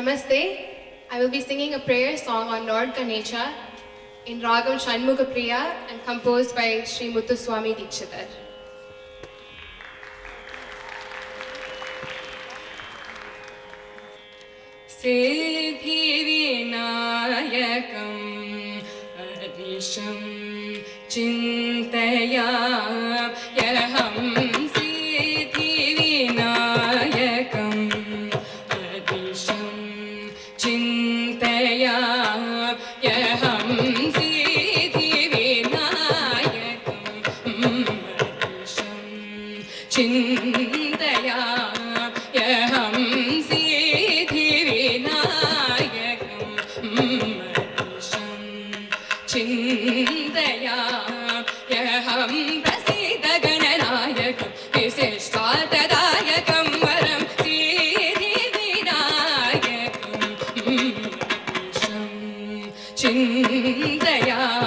Namaste. I will be singing a prayer song on Lord Ganesha in Ragam Shanmugapriya and composed by Sri Muthuswami Dikshitar. सिद्धिविनायकम् अनिशं चिन्तयाम्यहं सिद्धिविनायकम् अनिशं चिन्तयाम्यहं सिद्धिविनायकम् अनिशं चिन्तयाम्यहं चिन्तयाम्यहं प्रसीदगणनायकं विशिष्टार्थदायकं वरं सिद्धिविनायकं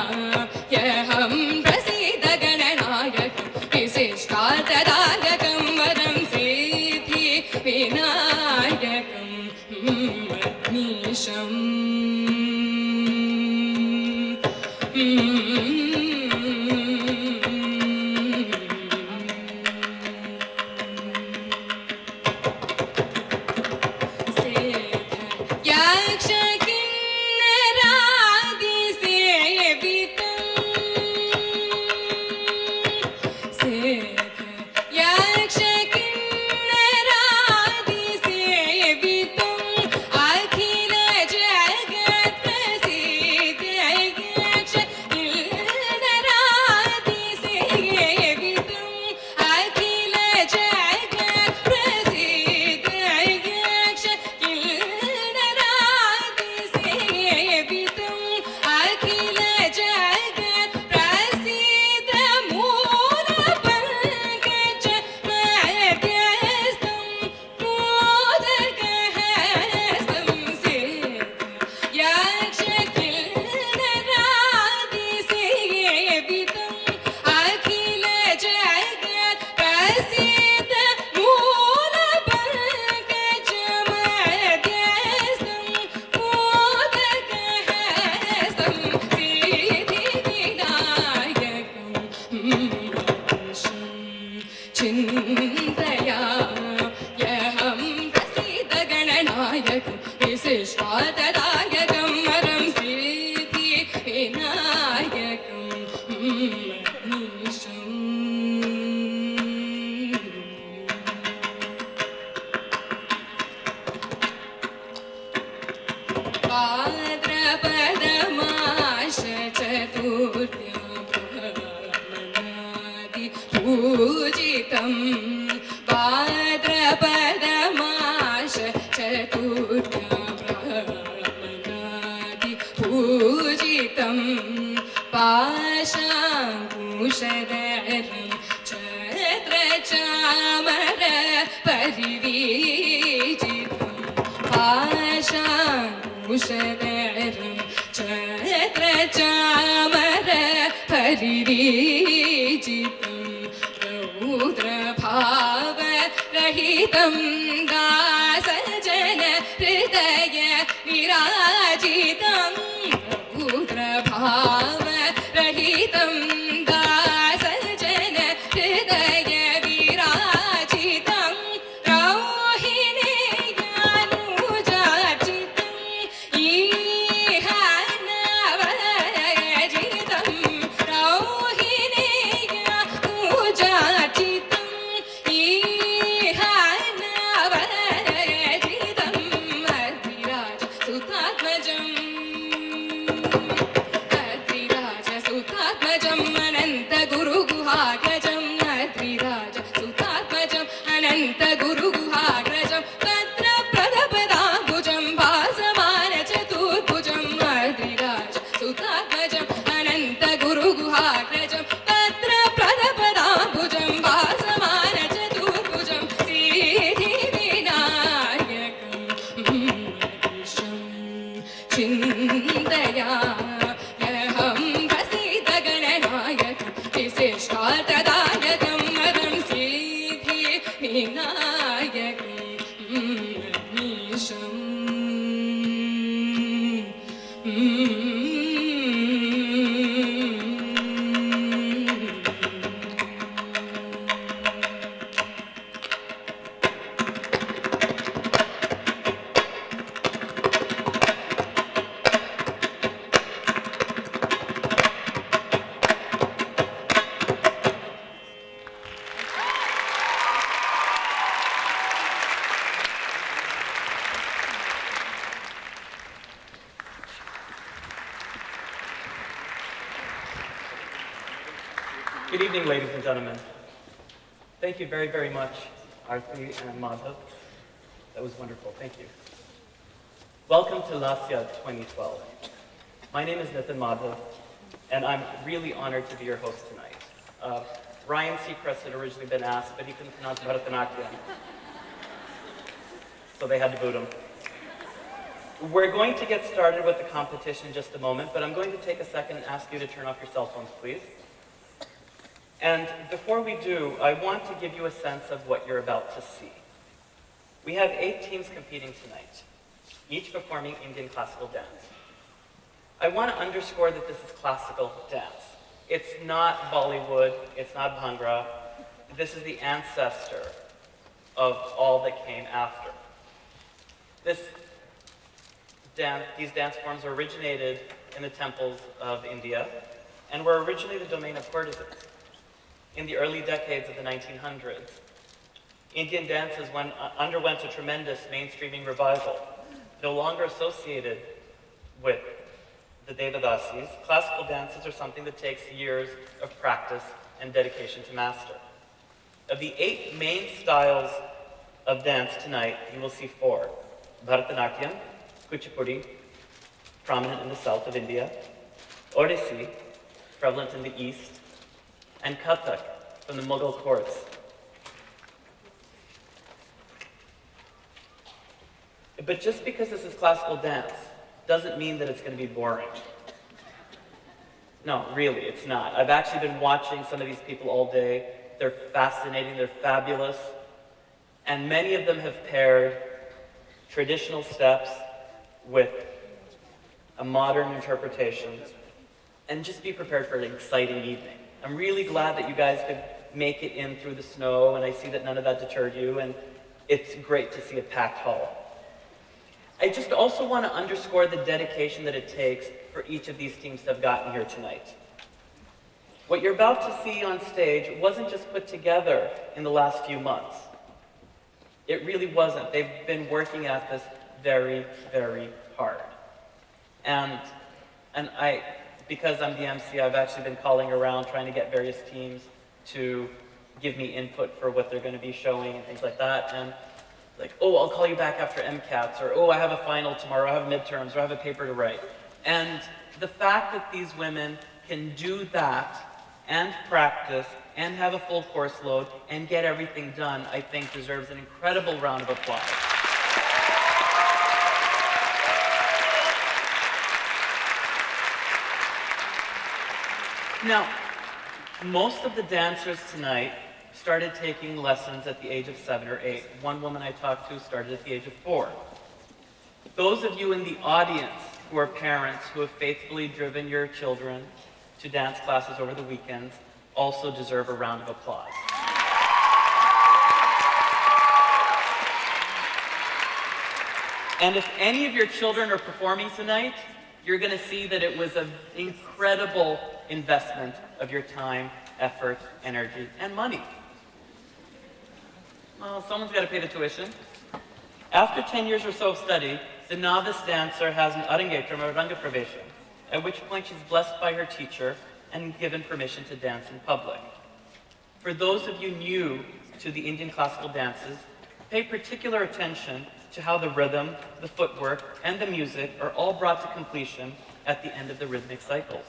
चिन्तयाम्यहं प्रसीदगणनायकं विशिष्टार्थदायकं वरं सिद्धिविनायकं मीशम् चिन्तयाम्यहं प्रसीदगणनायकं विशिष्टार्थदायकं वरं सिद्धिविनायकं मीशम् भाद्रपदमास चतुर्थ्यां पूजितं भाद्रपदमास चतुर्थ्यां पूजितं पाशाङ्कुशधरं छत्रचामर परिवीजितं पाशाङ्कुशधरं छत्रचामर परिवीजितं रौद्रभावरहितं दासजन हृदय विराजितं रौद्रभावरहितं दासजन हृदय विराजितं रौहिणीयानुजार्चितं इह नवरजितं रौहिणीयानुजार्चितं इह नवरजितं अद्रिराज सुतात्मजम् अनन्तगुरुगुहाग्रजम् अद्रिराज सुतात्मजम् अनन्तगुरुगुहाग्रजं भद्रप्रदपदाम्बुजं भासमानचतुर्भुजम् अद्रिराज सुतात्मजम् अनन्तगुरुगुहाग्रजं भद्रप्रदपदाम्बुजं भासमानचतुर्भुजं सिद्धिविनायकं चिन्तयाम्यहं प्रसीदगणनायकं विशिष्टार्थदायकं वरं सिद्धिविनायकं मीशम् Good evening, ladies and gentlemen. Thank you very, very much, Arti and Madhav. That was wonderful. Thank you. Welcome to Laasya 2012. My name is Nitin Madhav, and I'm really honored to be your host tonight. Ryan Seacrest had originally been asked, but he couldn't pronounce Bharatanatyam, so they had to boot him. We're going to get started with the competition in just a moment, but I'm going to take a second and ask you to turn off your cell phones, please. And before we do, I want to give you a sense of what you're about to see. We have 8 teams competing tonight, each performing Indian classical dance. I want to underscore that this is classical dance. It's not Bollywood, it's not Bhangra. This is the ancestor of all that came after. These dance forms originated in the temples of India and were originally the domain of courtesans. In the early decades of the 1900s, Indian dances underwent a tremendous mainstreaming revival. No longer associated with the Devadasis, classical dances are something that takes years of practice and dedication to master. Of the 8 main styles of dance tonight, you will see 4. Bharatanatyam, Kuchipudi, prominent in the south of India, Odissi, prevalent in the east, and Kathak from the Mughal courts. But just because this is classical dance doesn't mean that it's going to be boring. No, really, it's not. I've actually been watching some of these people all day. They're fascinating, they're fabulous, and many of them have paired traditional steps with a modern interpretation, and just be prepared for an exciting evening. I'm really glad that you guys could make it in through the snow, and I see that none of that deterred you, and it's great to see a packed hall. I just also want to underscore the dedication that it takes for each of these teams to have gotten here tonight. What you're about to see on stage wasn't just put together in the last few months. It really wasn't. They've been working at this very, very hard. And because I'm the MC, I've actually been calling around trying to get various teams to give me input for what they're going to be showing and things like that. And like, oh, I'll call you back after MCATs, or oh, I have a final tomorrow, I have midterms, or I have a paper to write. And the fact that these women can do that and practice and have a full course load and get everything done, I think deserves an incredible round of applause. Now, most of the dancers tonight started taking lessons at the age of 7 or 8. One woman I talked to started at the age of 4. Those of you in the audience who are parents who have faithfully driven your children to dance classes over the weekends also deserve a round of applause. And if any of your children are performing tonight, you're going to see that it was an incredible investment of your time, effort, energy, and money. Well, someone's got to pay the tuition. After 10 years or so of study, the novice dancer has an arangetram or ranga pravesha, at which point she's blessed by her teacher and given permission to dance in public. For those of you new to the Indian classical dances, pay particular attention to how the rhythm, the footwork, and the music are all brought to completion at the end of the rhythmic cycles.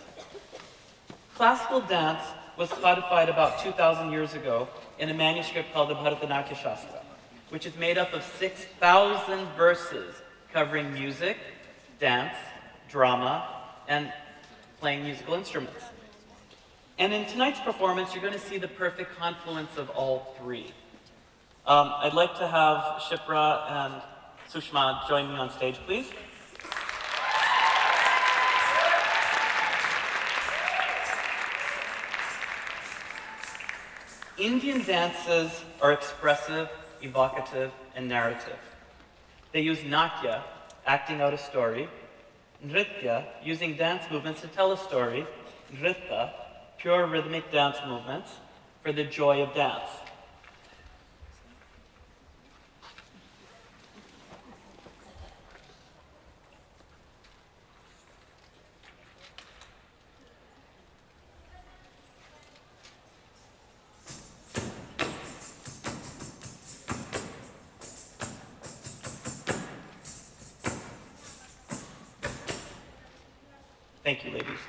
Classical dance was codified about 2,000 years ago in a manuscript called the Bharatanatyam Shastra, which is made up of 6,000 verses covering music, dance, drama, and playing musical instruments. And in tonight's performance, you're going to see the perfect confluence of all 3. I'd like to have Shipra and Sushma join me on stage, please. Indian dances are expressive, evocative, and narrative. They use natya, acting out a story, nritya, using dance movements to tell a story, nritta, pure rhythmic dance movements, for the joy of dance. Thank you, ladies.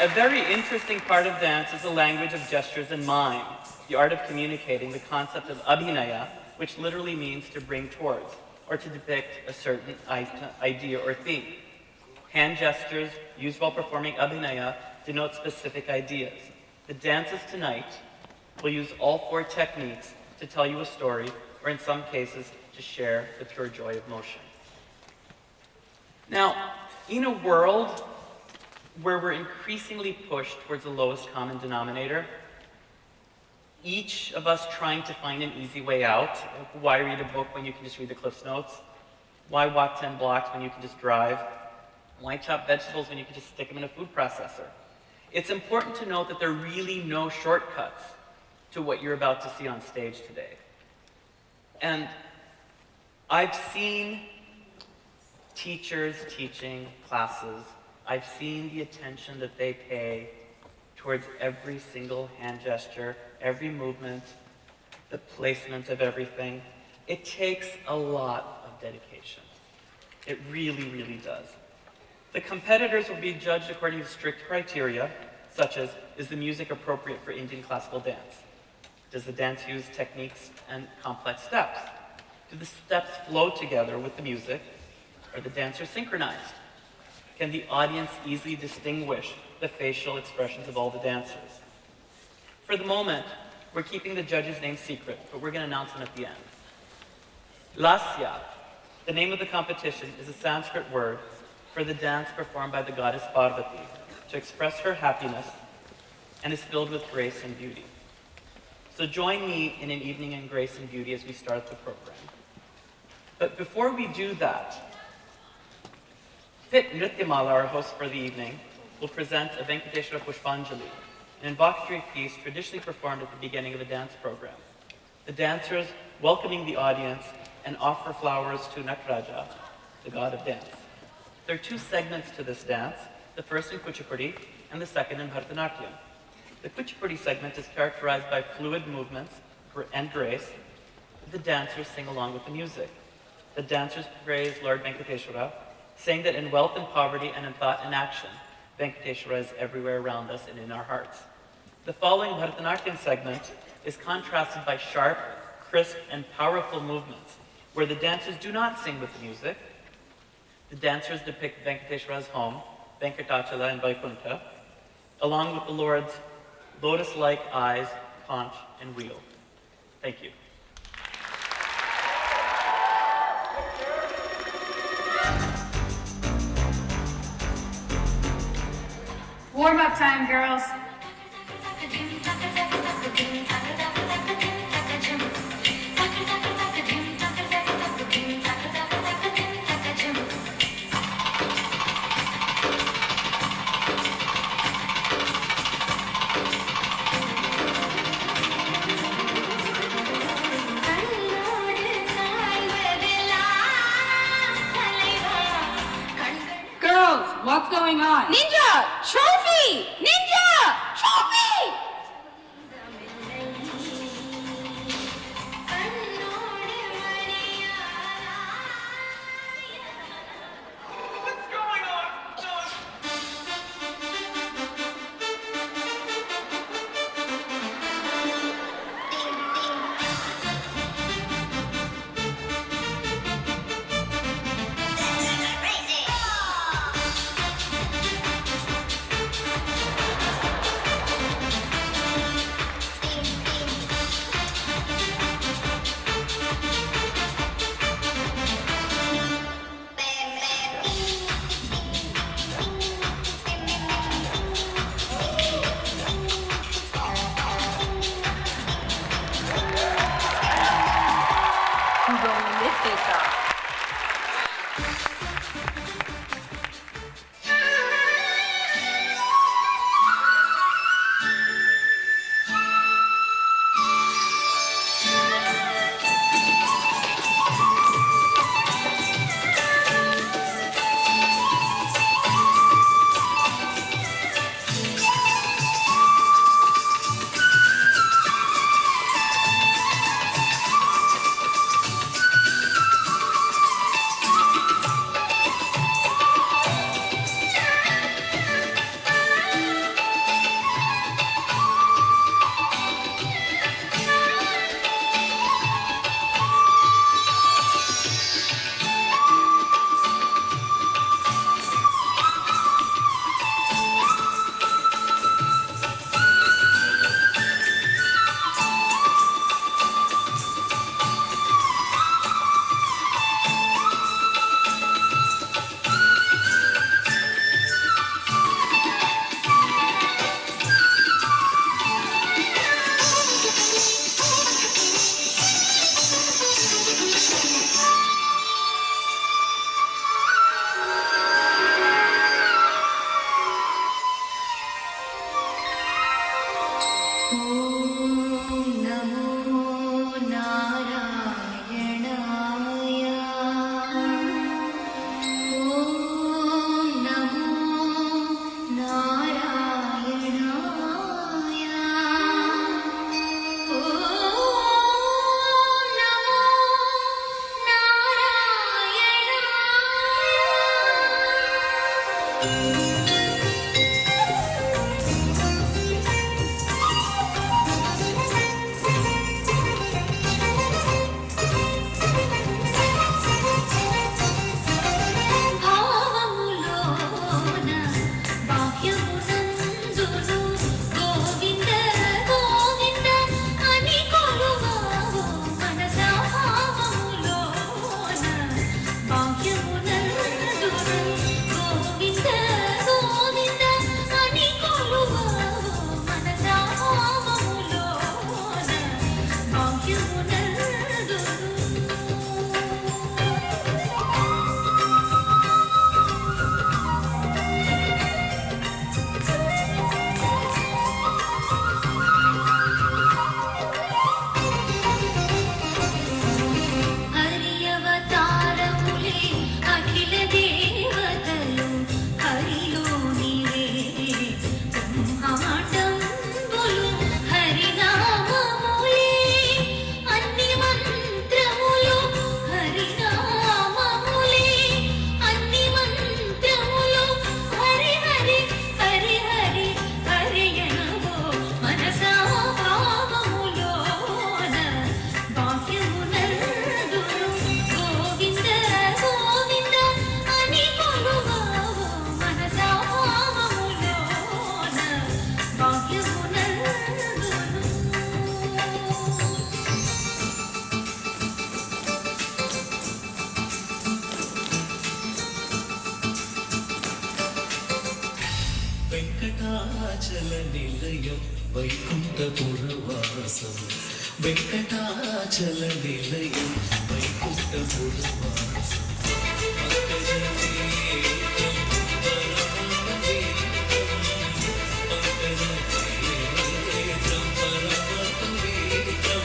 A very interesting part of dance is the language of gestures and mime, the art of communicating the concept of abhinaya, which literally means to bring towards, or to depict a certain idea or theme. Hand gestures used while performing abhinaya denote specific ideas. The dances tonight will use all 4 techniques to tell you a story, or in some cases, to share the pure joy of motion. Now, in a world where we're increasingly pushed towards the lowest common denominator, each of us trying to find an easy way out. Why read a book when you can just read the Cliff's Notes? Why walk 10 blocks when you can just drive? Why chop vegetables when you can just stick them in a food processor? It's important to note that there are really no shortcuts to what you're about to see on stage today. And I've seen teachers teaching classes. I've seen the attention that they pay towards every single hand gesture, every movement, the placement of everything. It takes a lot of dedication. It really, really does. The competitors will be judged according to strict criteria, such as, is the music appropriate for Indian classical dance? Does the dance use techniques and complex steps? Do the steps flow together with the music? Are the dancers synchronized? Can the audience easily distinguish the facial expressions of all the dancers? For the moment, we're keeping the judges' names secret, but we're going to announce them at the end. Laasya, the name of the competition, is a Sanskrit word for the dance performed by the goddess Parvati to express her happiness and is filled with grace and beauty. So join me in an evening in grace and beauty as we start the program. But before we do that, Pit Nrityamala, our host for the evening, will present a Venkateshwara Pushpanjali, an invocatory piece traditionally performed at the beginning of a dance program. The dancers welcoming the audience and offer flowers to Nakraja, the god of dance. There are 2 segments to this dance, the first in Kuchipudi and the second in Bharatanatyam. The Kuchipudi segment is characterized by fluid movements and grace. The dancers sing along with the music. The dancers praise Lord Venkateshwara, saying that in wealth and poverty and in thought and action, Venkateshwara is everywhere around us and in our hearts. The following Bharatanatyam segment is contrasted by sharp, crisp, and powerful movements, where the dancers do not sing with the music. The dancers depict Venkateshwara's home, Venkatachala and Vaikuntha, along with the Lord's lotus-like eyes, conch, and wheel. Thank you. Warm-up time, girls. Girls, what's going on? Ninja! Trophy! Ninja! Trophy! భావములోన బాహ్యమునందును Govinda Govinda అని కొలువావు మనసా భావములోన బాహ్యమునందును గోవింద గోవింద అని కొలువావు మనసా భావములోన బాహ్యమునందును హరియవతారములే అఖిల దేవతలు హరిలోనివే బ్రహ్మాండంబులు హరినామములే అన్ని మంత్రములు హరినామములే అన్ని మంత్రములు హరి హరి హరి హరి హరియనవో మనసా భావములోన బాహ్యమునందును గోవింద గోవింద అని కొలువావు మనసా భావములోన బాహ్యమునందును వెంకటాచల నిలయం వైకుంఠపురవాసం వెంకటాచల నిలయం వైకుంఠపురవాసం పంకజనేత్రం పంకజనేత్రం పరమపవిత్రం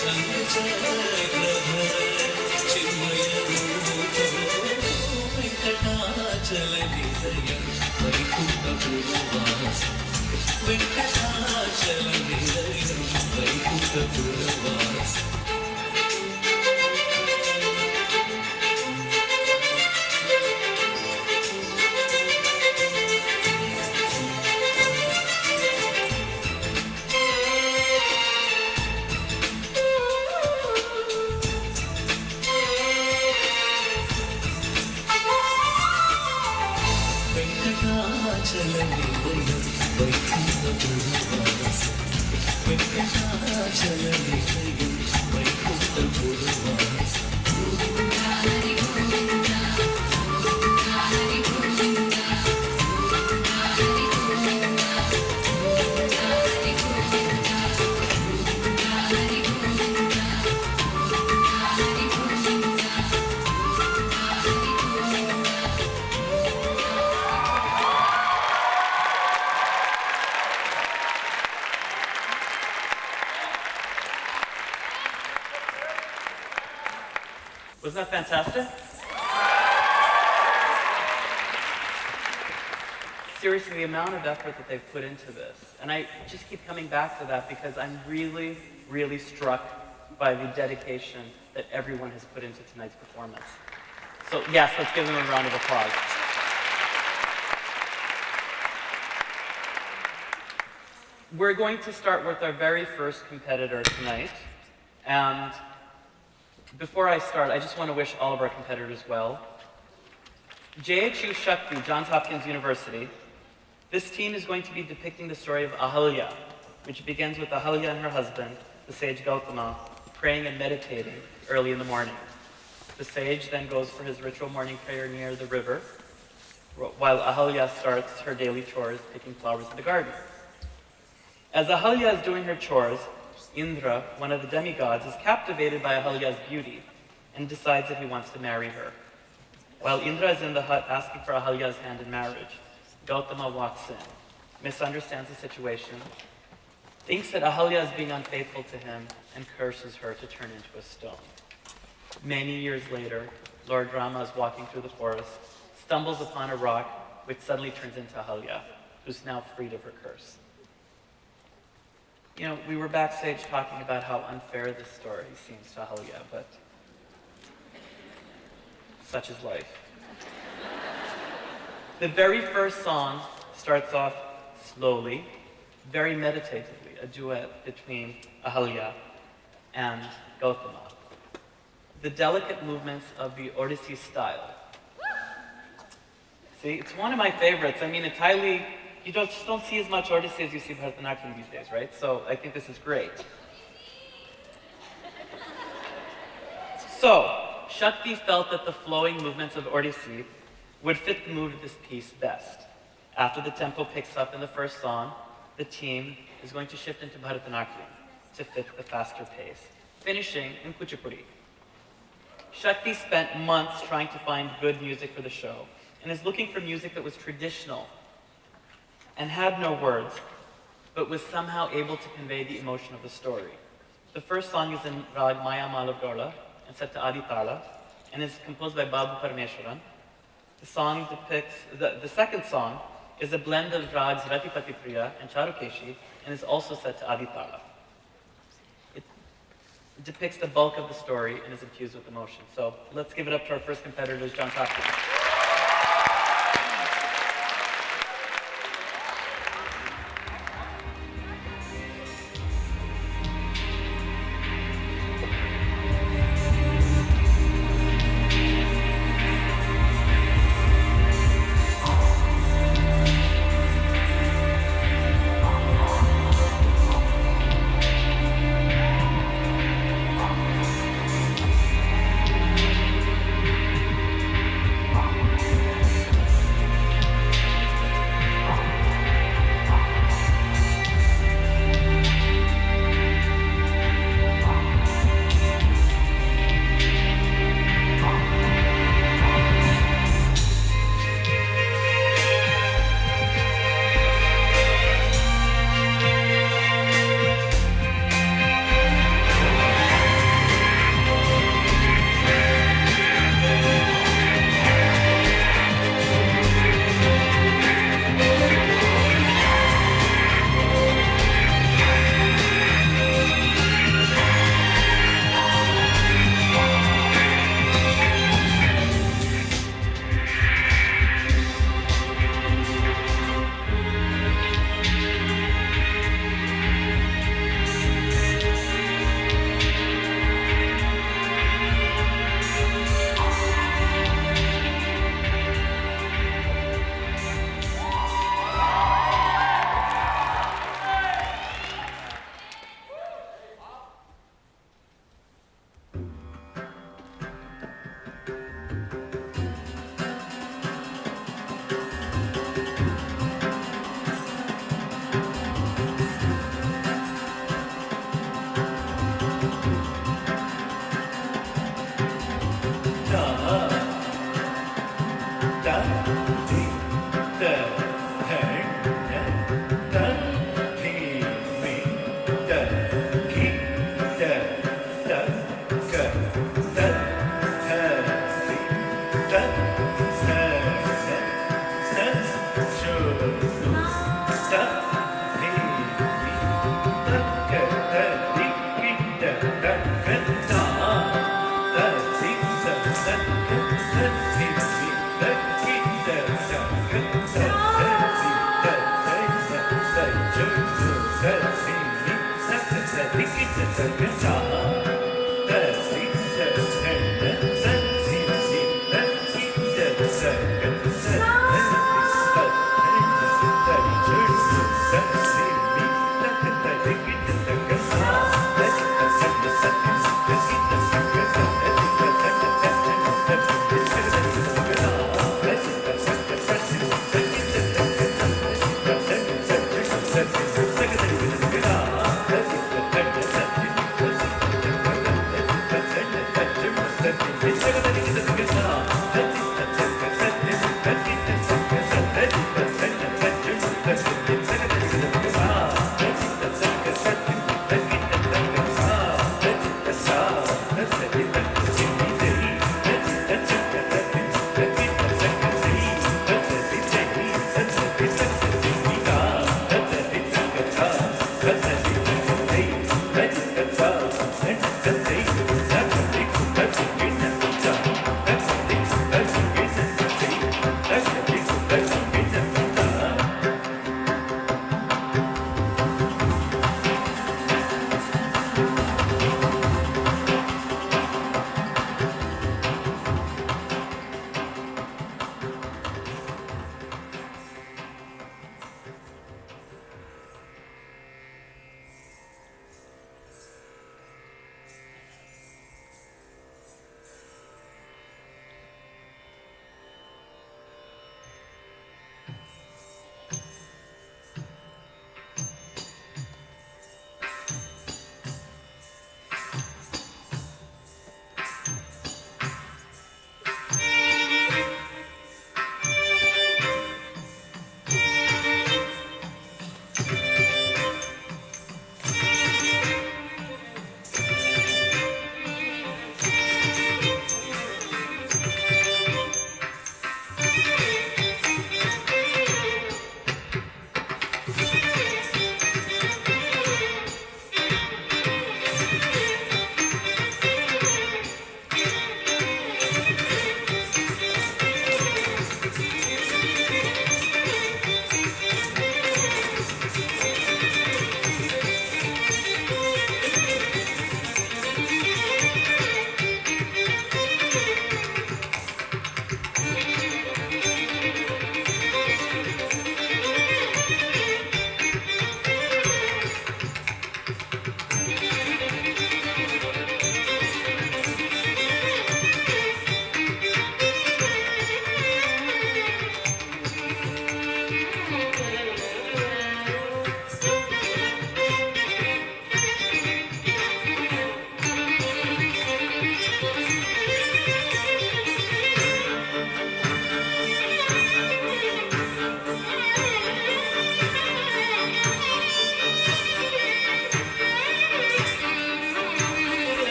శంఖచక్రధర చిన్మయ రూపం వెంకటాచల నిలయం వైకుంఠపురవాసం వెంకటాచల నిలయం వైకుంఠపురవాసం వెంకటాచల నిలయం వైకుంఠపురవాసం వెంకటాచల నిలయం వైకుంఠపురవాసం Wasn't that fantastic? Seriously, the amount of effort that they've put into this. And I just keep coming back to that because I'm really, really struck by the dedication that everyone has put into tonight's performance. So yes, let's give them a round of applause. We're going to start with our very first competitor tonight. And before I start, I just want to wish all of our competitors well. JHU Shakti, Johns Hopkins University, this team is going to be depicting the story of Ahalya, which begins with Ahalya and her husband, the sage Gautama, praying and meditating early in the morning. The sage then goes for his ritual morning prayer near the river, while Ahalya starts her daily chores, picking flowers in the garden. As Ahalya is doing her chores, Indra, one of the demigods, is captivated by Ahalya's beauty and decides that he wants to marry her. While Indra is in the hut asking for Ahalya's hand in marriage, Gautama walks in, misunderstands the situation, thinks that Ahalya is being unfaithful to him, and curses her to turn into a stone. Many years later, Lord Rama is walking through the forest, stumbles upon a rock, which suddenly turns into Ahalya, who's now freed of her curse. You know, we were backstage talking about how unfair this story seems to Ahalya, but such is life. The very first song starts off slowly, very meditatively, a duet between Ahalya and Gautama. The delicate movements of the Odissi style. See, it's one of my favorites. I mean, it's highly, you just don't see as much Odissi as you see Bharatanatyam these days, right? So I think this is great. So, Shakti felt that the flowing movements of Odissi would fit the mood of this piece best. After the tempo picks up in the first song, the team is going to shift into Bharatanatyam to fit the faster pace, finishing in Kuchipudi. Shakti spent months trying to find good music for the show, and is looking for music that was traditional and had no words, but was somehow able to convey the emotion of the story. The first song is in Rag Maya Malavgola and set to Adi Tala, and is composed by Babu Parameshwaran. The second song is a blend of rags Ratipati Priya and Charukeshi, and is also set to Adi Tala. It depicts the bulk of the story and is infused with emotion. So let's give it up to our first competitors, John Sakti.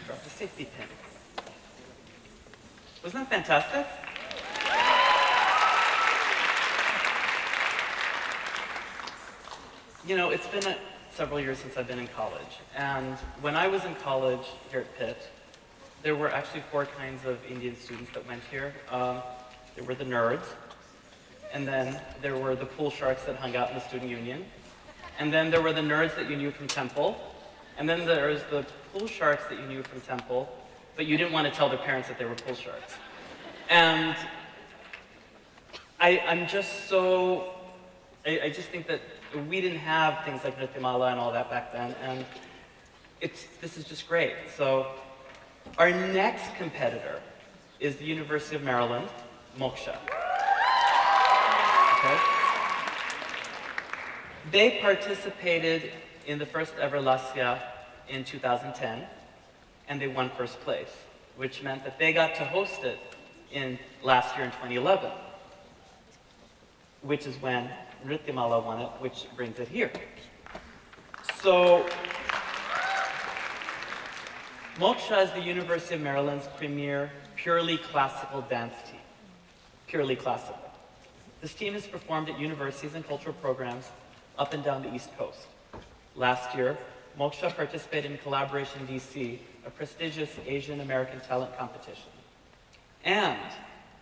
Drop the safety pin. Wasn't that fantastic? You know, it's been several years since I've been in college, and when I was in college here at Pitt, there were actually 4 kinds of Indian students that went here. There were the nerds, and then there were the pool sharks that hung out in the student union, and then there were the nerds that you knew from Temple, and then there was the pool sharks that you knew from Temple, but you didn't want to tell their parents that they were pool sharks. And I'm just so, I just think that we didn't have things like Nrityamala and all that back then, and this is just great. So our next competitor is the University of Maryland, Moksha. Okay? They participated in the first ever Laasya in 2010, and they won first place, which meant that they got to host it last year in 2011, which is when Nrityamala won it, which brings it here. So, Moksha is the University of Maryland's premier purely classical dance team. Purely classical. This team has performed at universities and cultural programs up and down the East Coast. Last year, Moksha participated in Collaboration DC, a prestigious Asian American talent competition. And,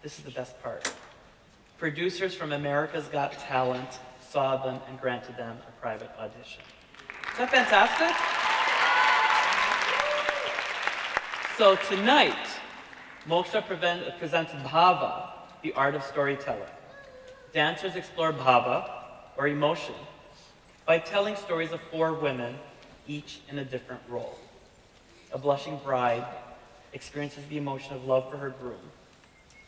this is the best part, producers from America's Got Talent saw them and granted them a private audition. Is that fantastic? So tonight, Moksha presents Bhava, the art of storytelling. Dancers explore Bhava, or emotion, by telling stories of 4 women, each in a different role. A blushing bride experiences the emotion of love for her groom,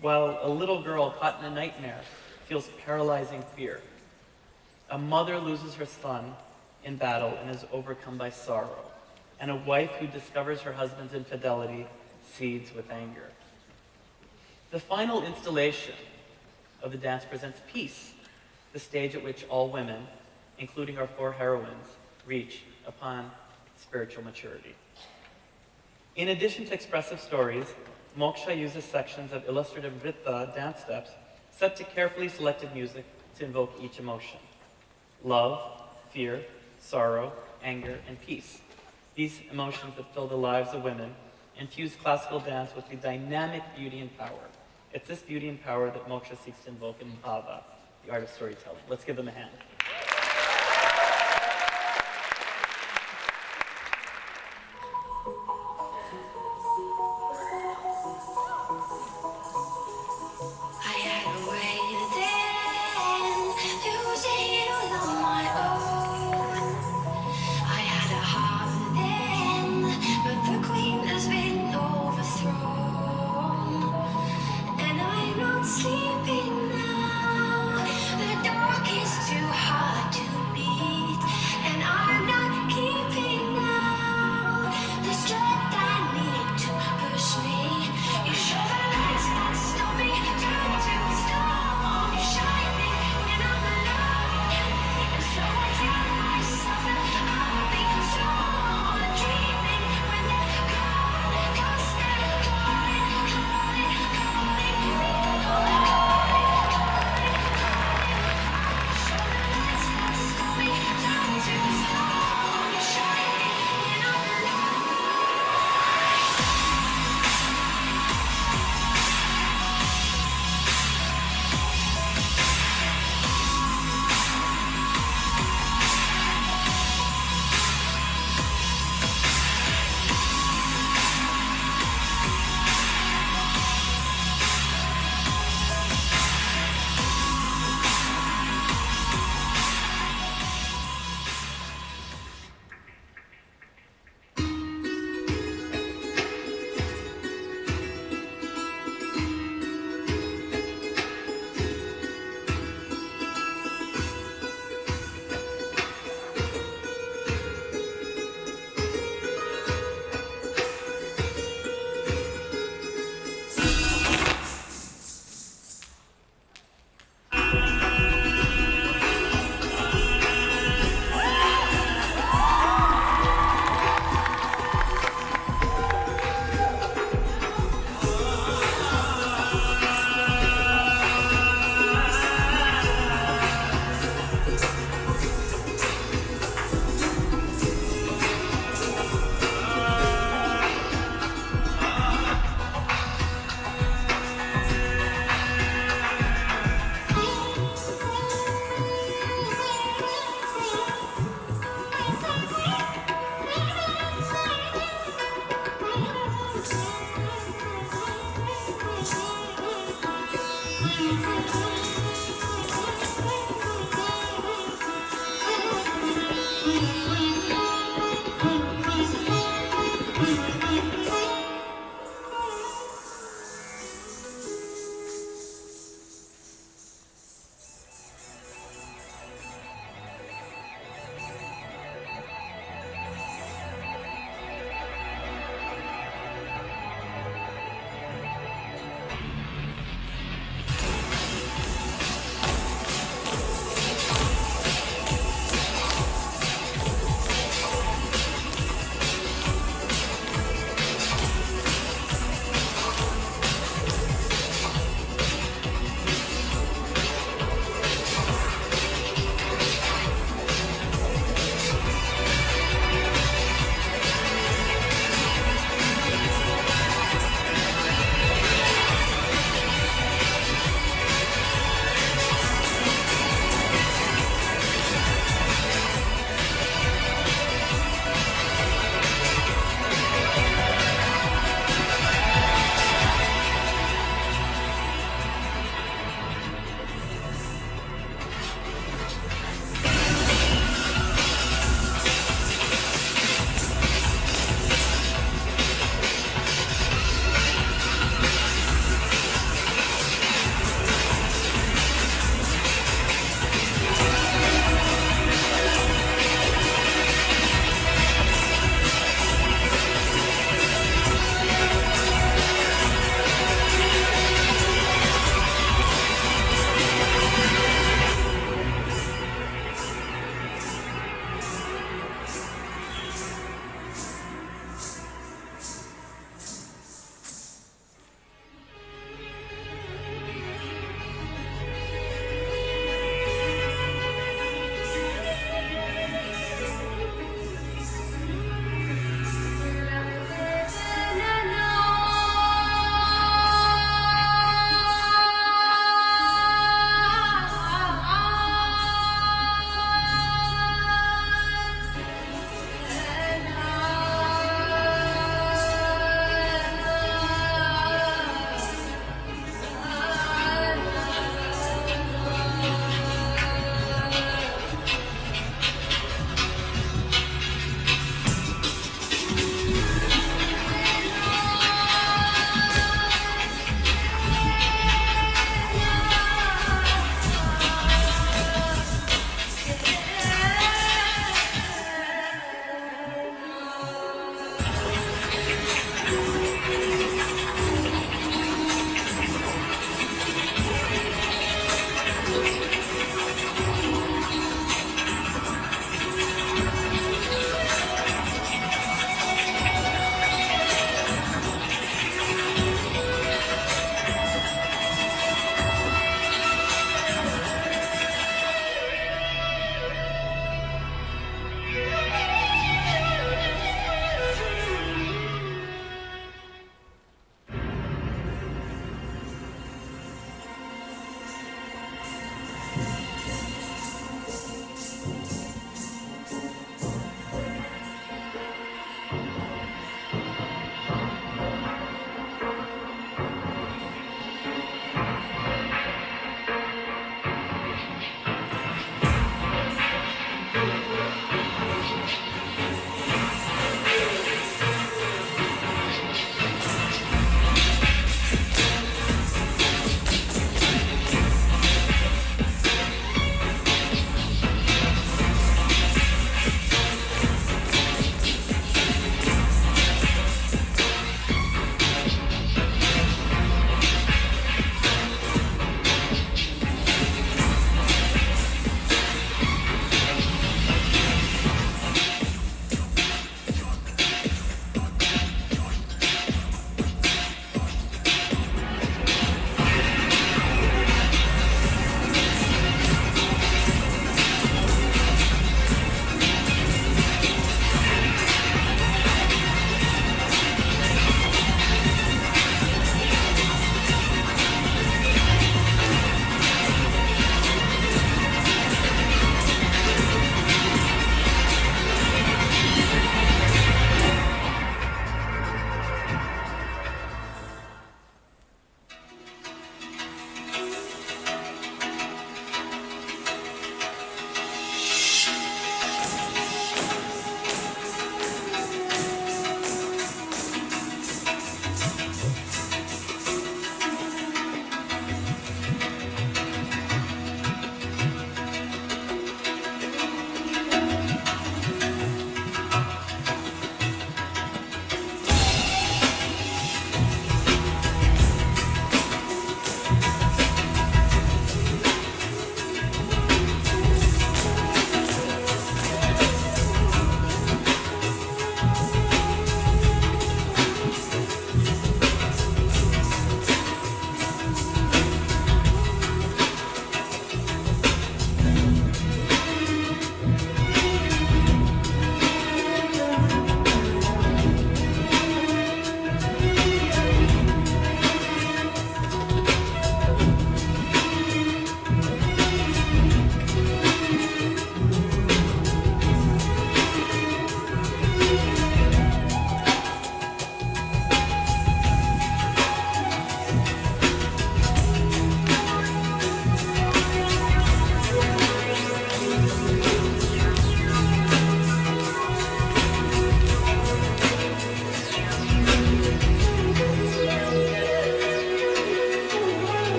while a little girl caught in a nightmare feels paralyzing fear. A mother loses her son in battle and is overcome by sorrow, and a wife who discovers her husband's infidelity seethes with anger. The final installation of the dance presents Peace, the stage at which all women, including our 4 heroines, reach upon spiritual maturity. In addition to expressive stories, Moksha uses sections of illustrative Vritta dance steps set to carefully selected music to invoke each emotion: love, fear, sorrow, anger, and peace. These emotions that fill the lives of women infuse classical dance with the dynamic beauty and power. It's this beauty and power that Moksha seeks to invoke in Bhava, the art of storytelling. Let's give them a hand. I had a way then, losing it all on my own. I had a heart then, but the queen has been overthrown. And I'm not sleeping now, the dark is too hard.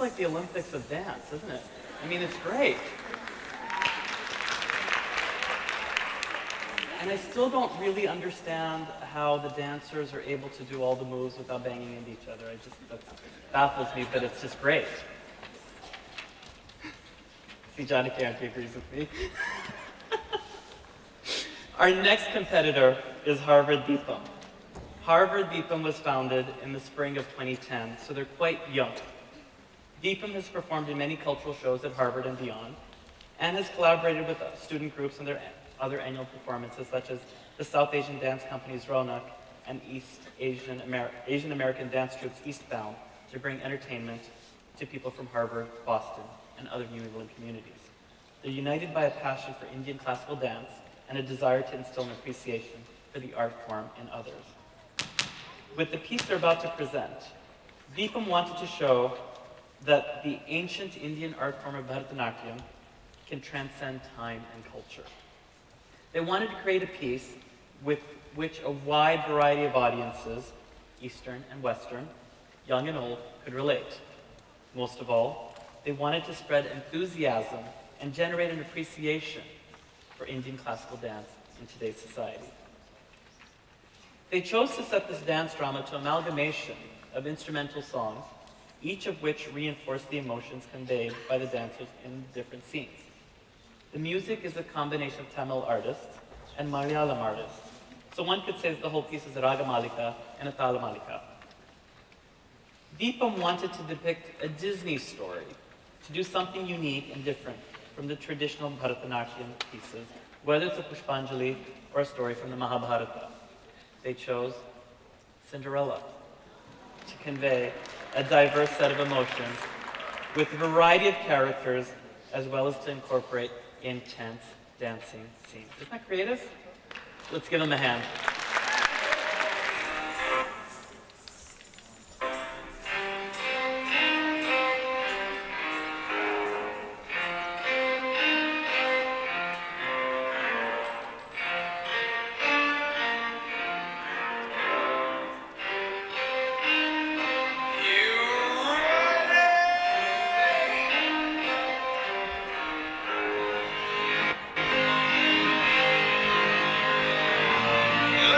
like the Olympics of dance, isn't it? I mean, it's great. And I still don't really understand how the dancers are able to do all the moves without banging into each other. That baffles me, but it's just great. See, Janaki Auntie agrees with me. Our next competitor is Harvard Deepam. Harvard Deepam was founded in the spring of 2010, so they're quite young. Deepam has performed in many cultural shows at Harvard and beyond, and has collaborated with student groups in their other annual performances, such as the South Asian Dance Company's Ronak and Asian American dance troops Eastbound, to bring entertainment to people from Harvard, Boston, and other New England communities. They're united by a passion for Indian classical dance and a desire to instill an appreciation for the art form in others. With the piece they're about to present, Deepam wanted to show that the ancient Indian art form of Bharatanatyam can transcend time and culture. They wanted to create a piece with which a wide variety of audiences, Eastern and Western, young and old, could relate. Most of all, they wanted to spread enthusiasm and generate an appreciation for Indian classical dance in today's society. They chose to set this dance drama to amalgamation of instrumental songs, each of which reinforced the emotions conveyed by the dancers in different scenes. The music is a combination of Tamil artists and Malayalam artists. So one could say that the whole piece is a Raga Malika and a Tala Malika. Deepam wanted to depict a Disney story, to do something unique and different from the traditional Bharatanatyam pieces, whether it's a Pushpanjali or a story from the Mahabharata. They chose Cinderella to convey a diverse set of emotions with a variety of characters, as well as to incorporate intense dancing scenes. Isn't that creative? Let's give them a hand. You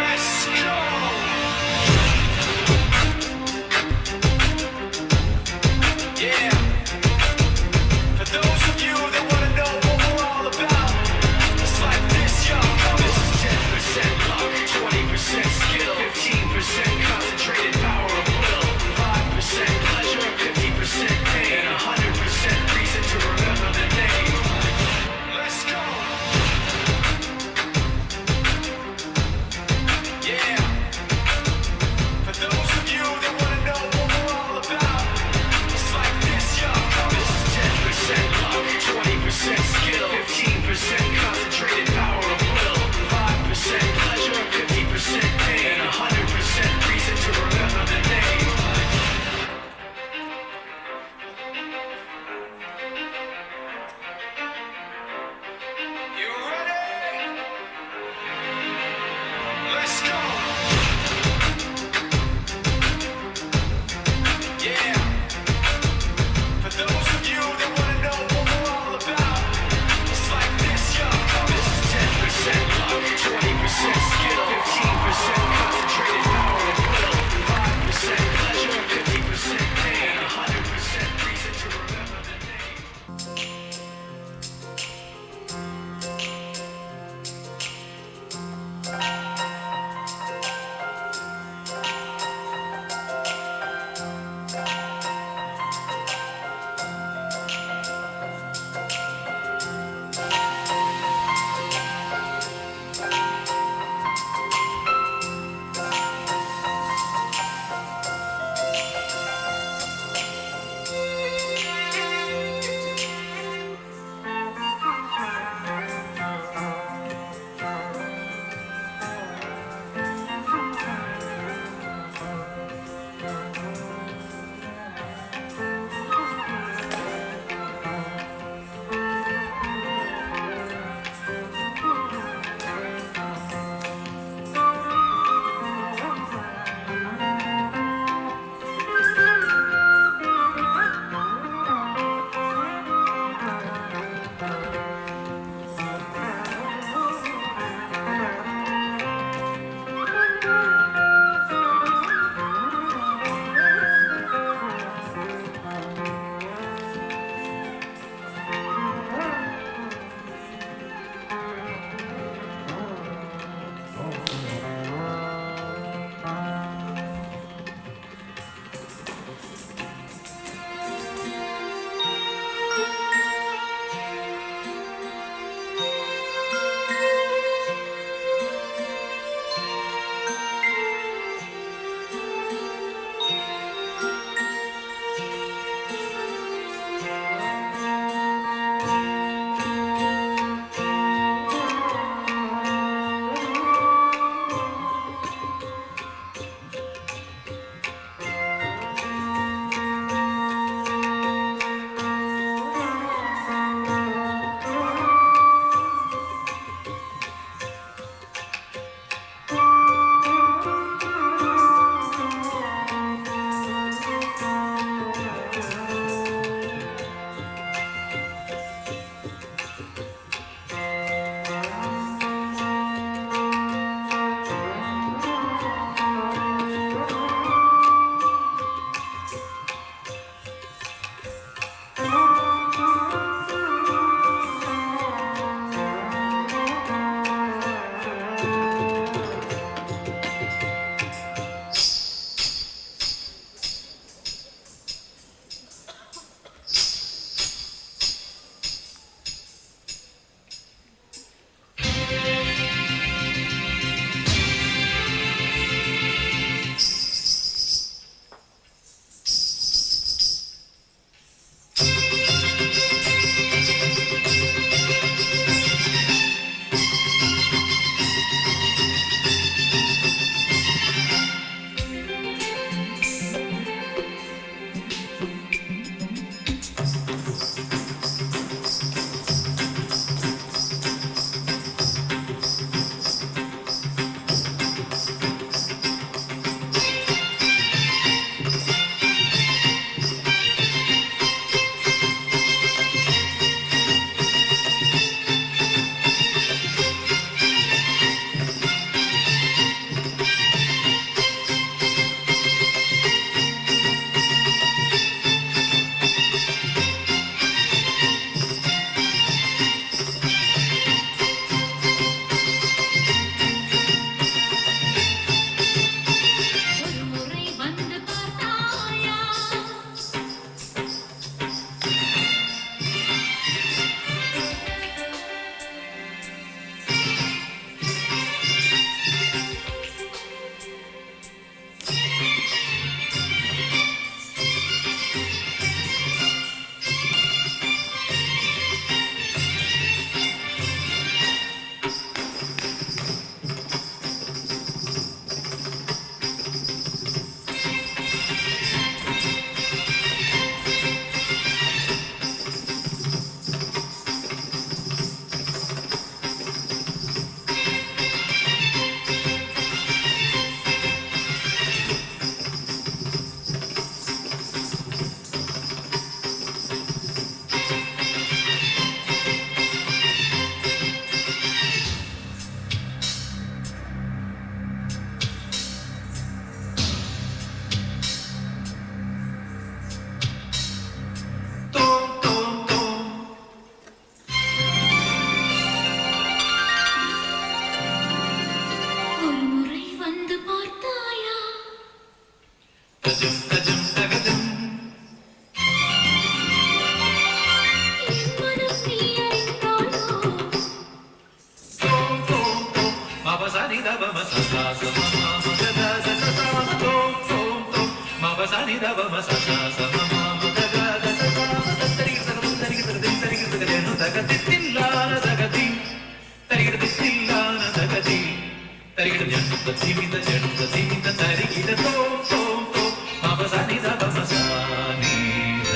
ಧಿಮಿತ ಜಡುತ ಧಿಮಿತ ತರಿಗಿದ ತೋ ತೋ ತೋ ಮಮಸನಿದ ಬಮಸಾನಿದ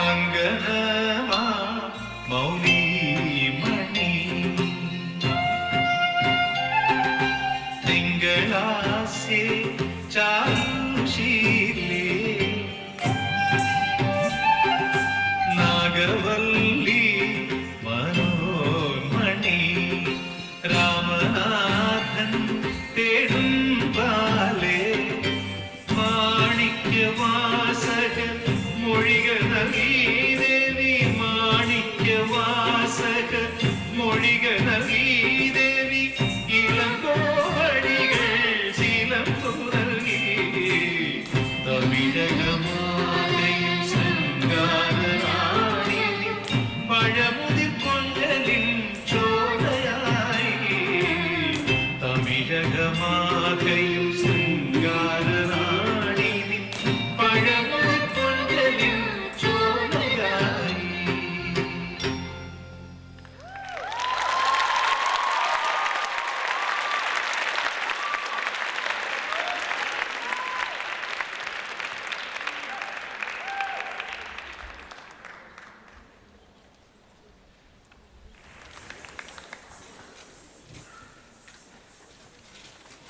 ಅಂಗನವಾ ಮೌನಿ ಮಣಿ ತಿಂಗಳಾಸೆ ಚಾರುಶೀಲೆ ನಾಗವಲ್ಲಿ മനോന്മണി രാമനാഥൻ തേടും പാലേ മാണിക്യവാസക മൊഴികൾ നൽകി ദേവി മാണിക്യവാസക മൊഴികൾ നൽകി ദേവി ഇളങ്കോവടികൾ ശീലപ്പു നൽകി തമിഴകമാലയും ശൃംഗാരനാണി പഴമുതിർ കൊണ്ടലിൻ ചോദയായി തമിഴകമാകയും ശൃംഗാരനാണി പഴമുതിർ കൊണ്ടലിൻ ചോദയായി.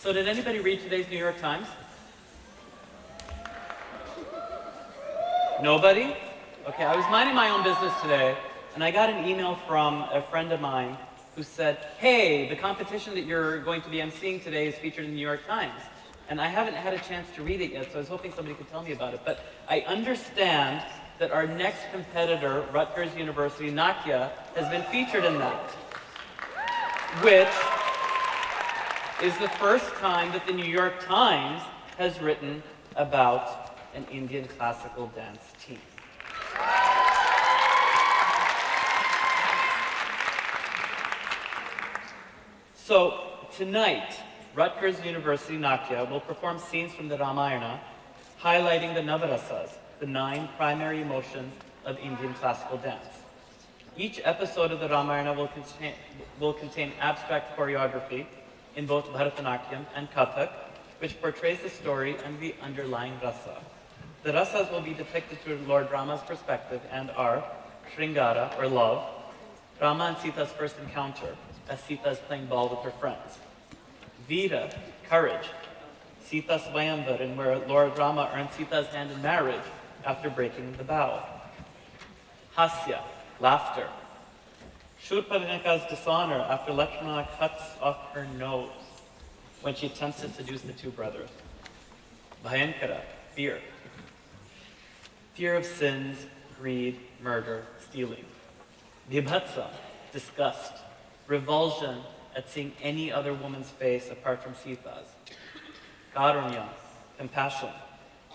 So did anybody read today's New York Times? Nobody? Okay, I was minding my own business today, and I got an email from a friend of mine who said, hey, the competition that you're going to be emceeing today is featured in the New York Times. And I haven't had a chance to read it yet, so I was hoping somebody could tell me about it. But I understand that our next competitor, Rutgers University, Laasya, has been featured in that, which is the first time that the New York Times has written about an Indian classical dance team. So tonight, Rutgers University Laasya will perform scenes from the Ramayana, highlighting the Navarasas, the 9 primary emotions of Indian classical dance. Each episode of the Ramayana will contain abstract choreography in both Bharatanatyam and Kathak, which portrays the story and the underlying rasa. The rasas will be depicted through Lord Rama's perspective and are Sringara, or love, Rama and Sita's first encounter, as Sita is playing ball with her friends. Veera, courage, Sita's Swayamvar, in where Lord Rama earned Sita's hand in marriage after breaking the vow. Hasya, laughter, Shurpanika's dishonor after Lakshmana cuts off her nose when she attempts to seduce the 2 brothers. Bhayankara, fear. Fear of sins, greed, murder, stealing. Vibhatsa, disgust, revulsion at seeing any other woman's face apart from Sita's. Karunya, compassion.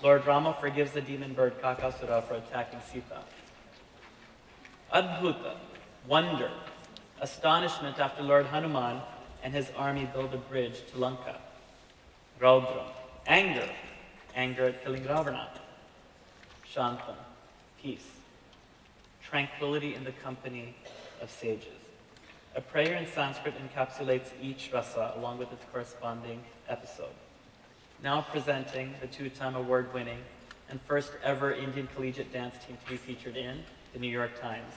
Lord Rama forgives the demon bird Kakasura for attacking Sita. Adbhuta, wonder, astonishment after Lord Hanuman and his army build a bridge to Lanka. Raudra, anger, anger at killing Ravana. Shantam, peace, tranquility in the company of sages. A prayer in Sanskrit encapsulates each rasa along with its corresponding episode. Now presenting the 2-time award-winning and first ever Indian collegiate dance team to be featured in the New York Times.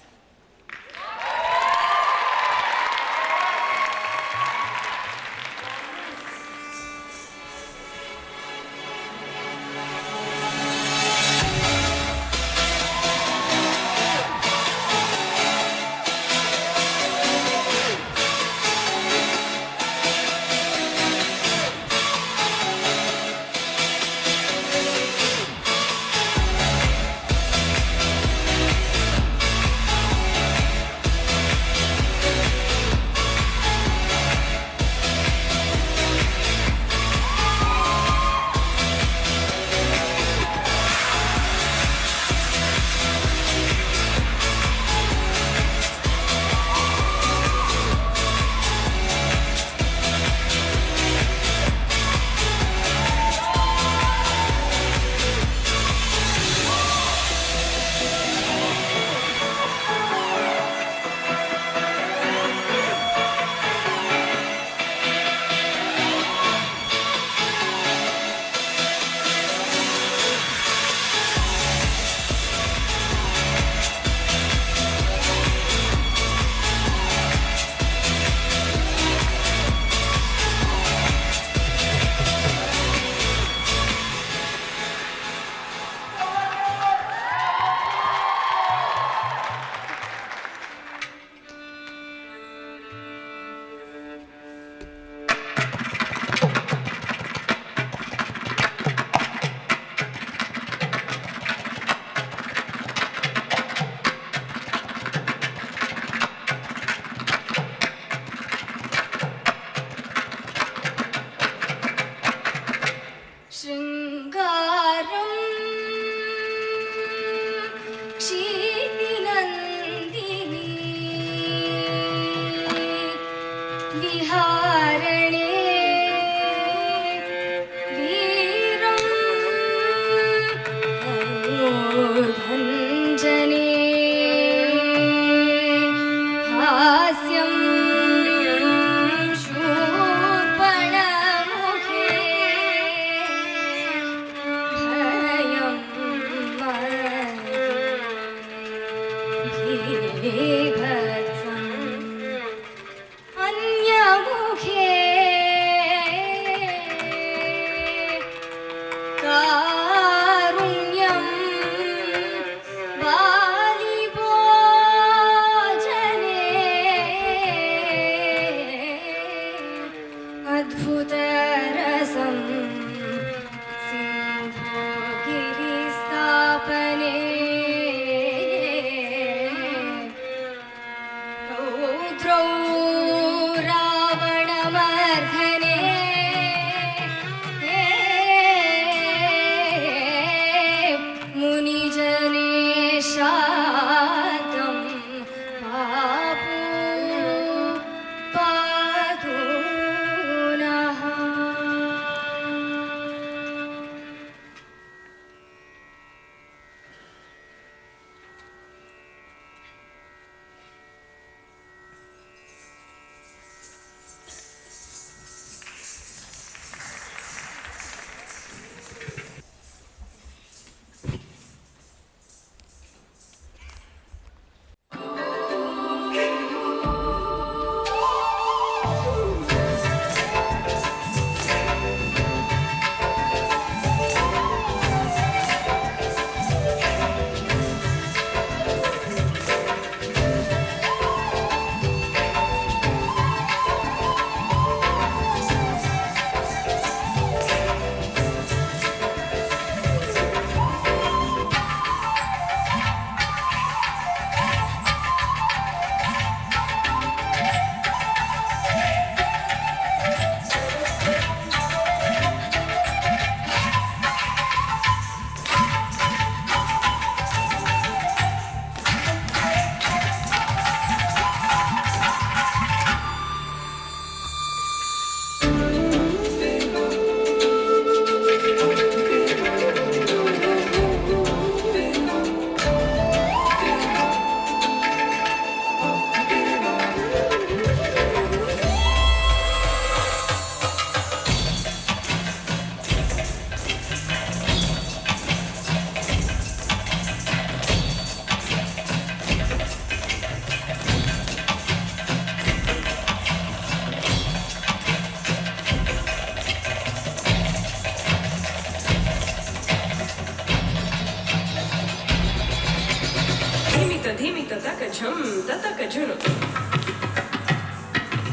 taka jhum taka jhunu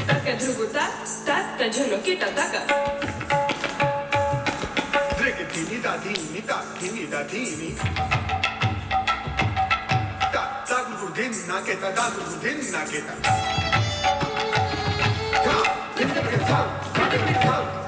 taka dhrugu ta jhunu kita taka Dreketini da dini da dini da dini. Da gurdin na keta da gurdin na keta. Ta dinle ke ta dinle ta.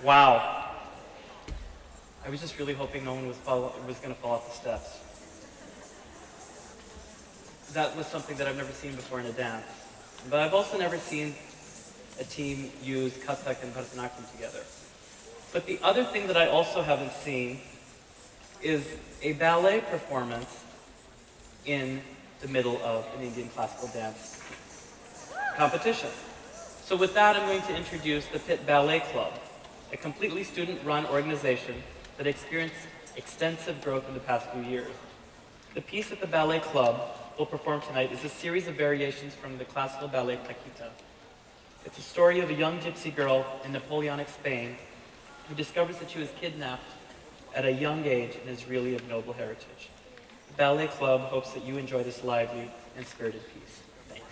Wow. I was just really hoping no one was going to fall off the steps. That was something that I've never seen before in a dance. But I've also never seen a team use Kathak and Bharatanatyam together. But the other thing that I also haven't seen is a ballet performance in the middle of an Indian classical dance competition. So with that, I'm going to introduce the Pitt Ballet Club, a completely student-run organization that experienced extensive growth in the past few years. The piece that the Ballet Club will perform tonight is a series of variations from the classical ballet Paquita. It's a story of a young gypsy girl in Napoleonic Spain who discovers that she was kidnapped at a young age and is really of noble heritage. The Ballet Club hopes that you enjoy this lively and spirited piece. Thank you.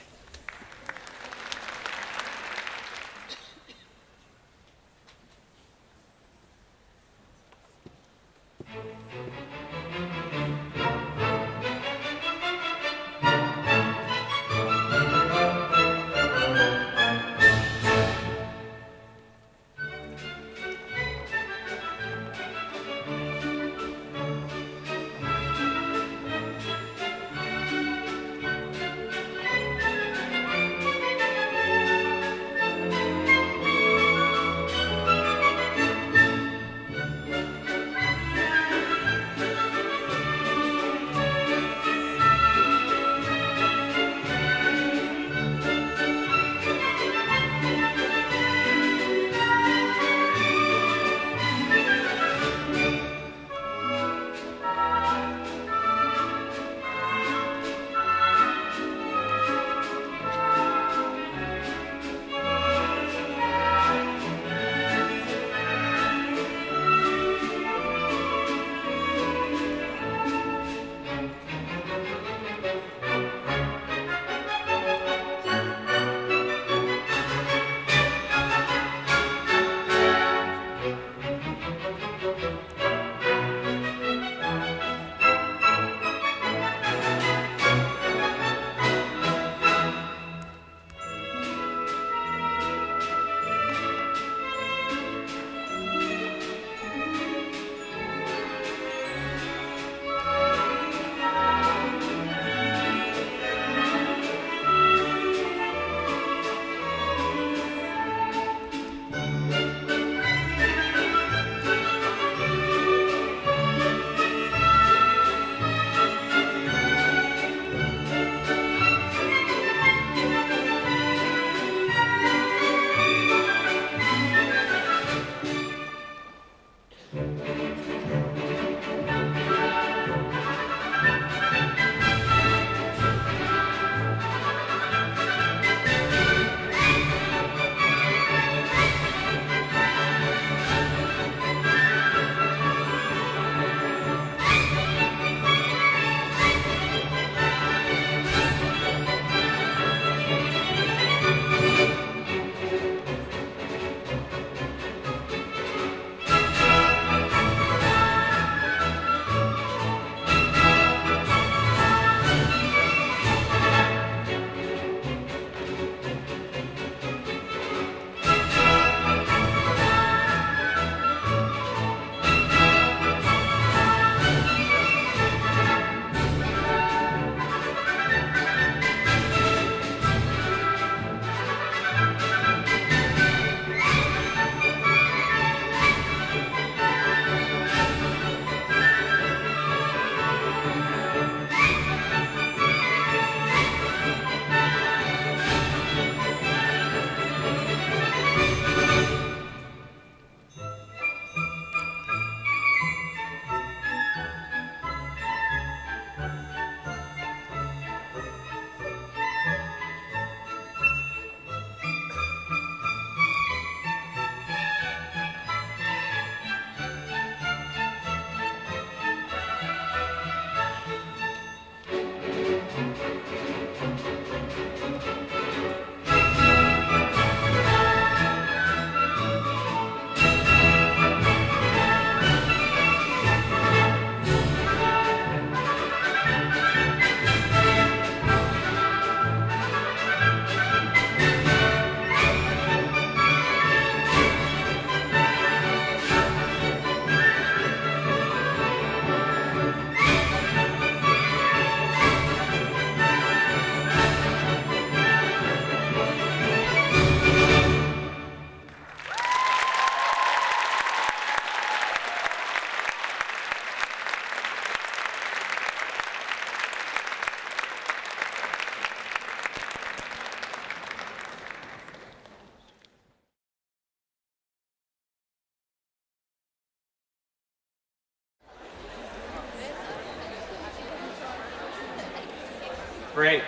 Great.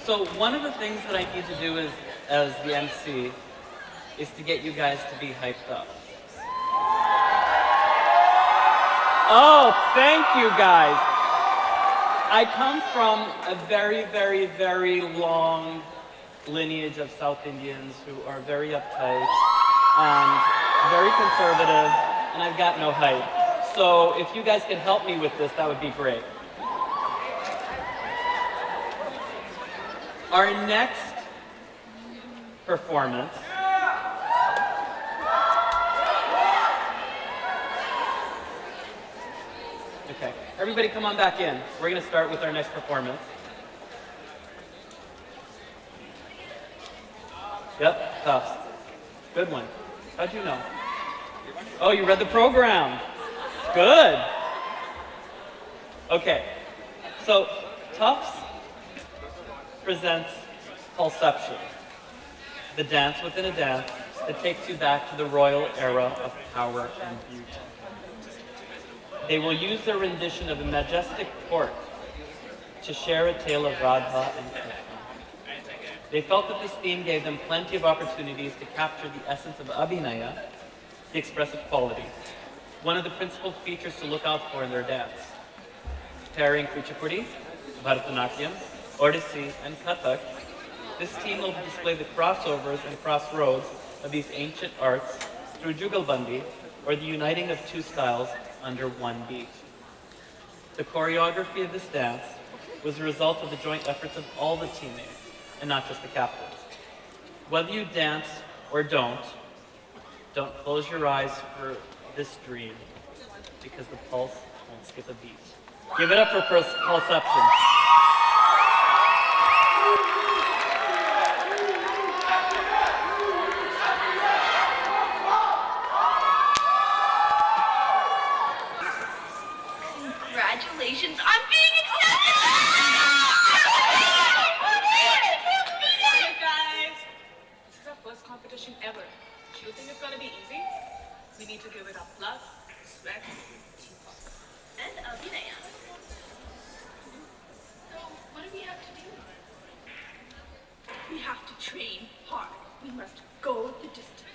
So one of the things that I need to do as the MC is to get you guys to be hyped up. Oh, thank you guys. I come from a very, very, very long lineage of South Indians who are very uptight and very conservative, and I've got no hype. So if you guys could help me with this, that would be great. Our next performance Okay, everybody come on back in. We're going to start with our next performance. Yep, Tufts. Good one. How'd you know? Oh, you read the program. Good. Okay, so Tufts presents Pulception, the dance within a dance that takes you back to the royal era of power and beauty. They will use their rendition of a majestic court to share a tale of Radha and Krishna. They felt that this theme gave them plenty of opportunities to capture the essence of Abhinaya, the expressive quality, one of the principal features to look out for in their dance. Pairing Kuchipudi, Bharatanatyam, Odissi, and Kathak, this team will display the crossovers and crossroads of these ancient arts through Jugalbandi, or the uniting of two styles under one beat. The choreography of this dance was a result of the joint efforts of all the teammates, and not just the captains. Whether you dance or don't close your eyes for this dream, because the pulse won't skip a beat. Give it up for Pulception. Congratulations on being accepted! Hey guys! This is our first competition ever. Do you think it's gonna be easy? We need to give it our blood, sweat, And Abhinaya. So, what do we have to do? We have to train hard. We must go the distance.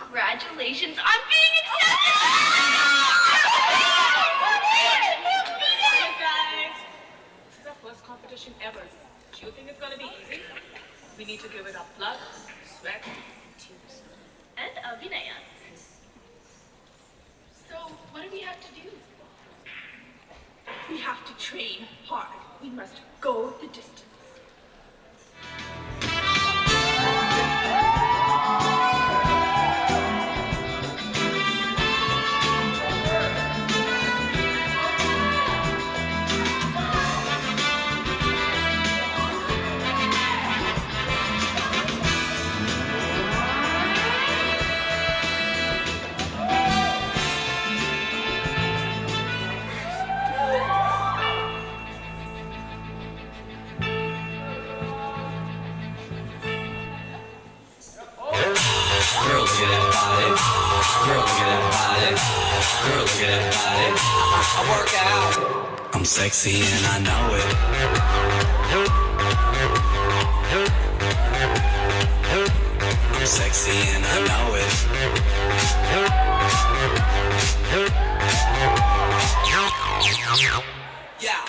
Congratulations on being accepted! Hey guys! This is our first competition ever. Do you think it's gonna be easy? We need to give it our blood, sweat, tears. And Abhinaya. So, what do we have to do? We have to train hard. We must go the distance. Girl, look at that body. Girl, look at that body. Girl, look at that body. I work out. I'm sexy and I know it. I'm sexy and I know it. Yeah.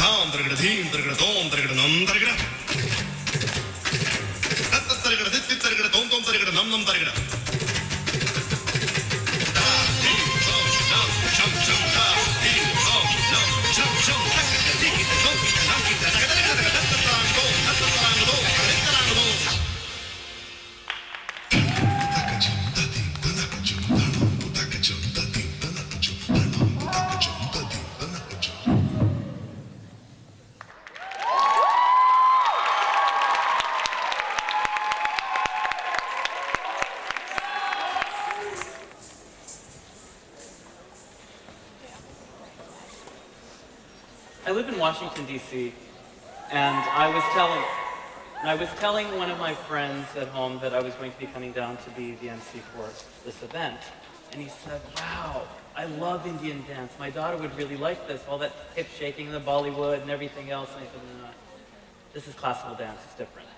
Dham ತರಗಡ ಧೀಮ್ ತರಗಡ ತೋಮ್ ತರಗಡ ನಮ್ ತರಗಡ ತತ್ತ ತರಗಡ ದಿತ್ತಿ ತರಗಡ ತೋಮ್ ತೋಮ್ ತರಗಡ ನಮ್ ನಮ್ ತರಗಡ I live in Washington, D.C., and I was telling one of my friends at home that I was going to be coming down to be the MC for this event. And he said, wow, I love Indian dance. My daughter would really like this, all that hip shaking, the Bollywood and everything else. And I said, no, this is classical dance, it's different.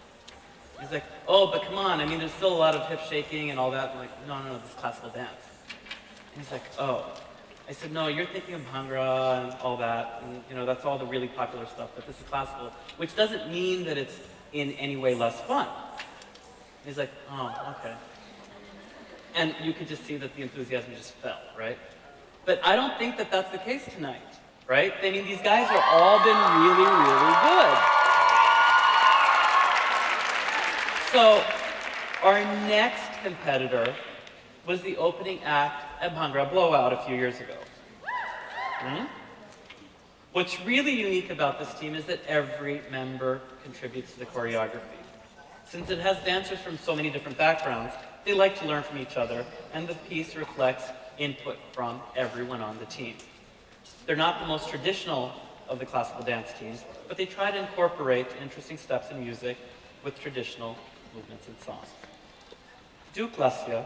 He's like, oh, but come on, I mean, there's still a lot of hip shaking and all that. I'm like, no, this is classical dance. And he's like, oh. I said, no, you're thinking of Bhangra and all that, and that's all the really popular stuff, but this is classical, which doesn't mean that it's in any way less fun. He's like, oh, okay. And you could just see that the enthusiasm just fell, right? But I don't think that that's the case tonight, right? I mean, these guys have all been really, really good. So, our next competitor was the opening act at Bhangra Blowout a few years ago. What's really unique about this team is that every member contributes to the choreography. Since it has dancers from so many different backgrounds, they like to learn from each other, and the piece reflects input from everyone on the team. They're not the most traditional of the classical dance teams, but they try to incorporate interesting steps in music with traditional movements and songs. Laasya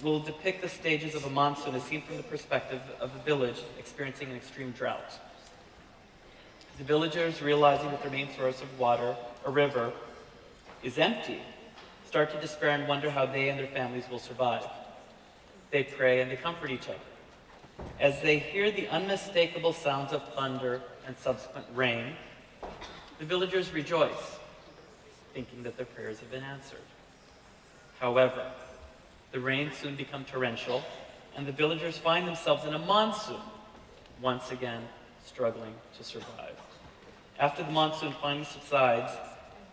will depict the stages of a monsoon as seen from the perspective of a village experiencing an extreme drought. The villagers, realizing that their main source of water, a river, is empty, start to despair and wonder how they and their families will survive. They pray and they comfort each other. As they hear the unmistakable sounds of thunder and subsequent rain, the villagers rejoice, thinking that their prayers have been answered. However, the rains soon become torrential, and the villagers find themselves in a monsoon, once again struggling to survive. After the monsoon finally subsides,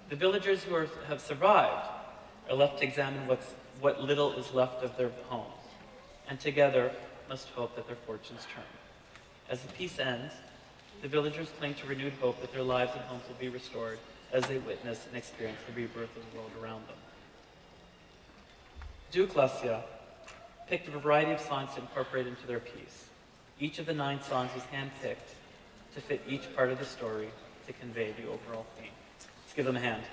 the villagers who have survived are left to examine what little is left of their homes, and together must hope that their fortunes turn. As the piece ends, the villagers cling to renewed hope that their lives and homes will be restored as they witness and experience the rebirth of the world around them. Laasya picked a variety of songs to incorporate into their piece. Each of the 9 songs was handpicked to fit each part of the story to convey the overall theme. Let's give them a hand.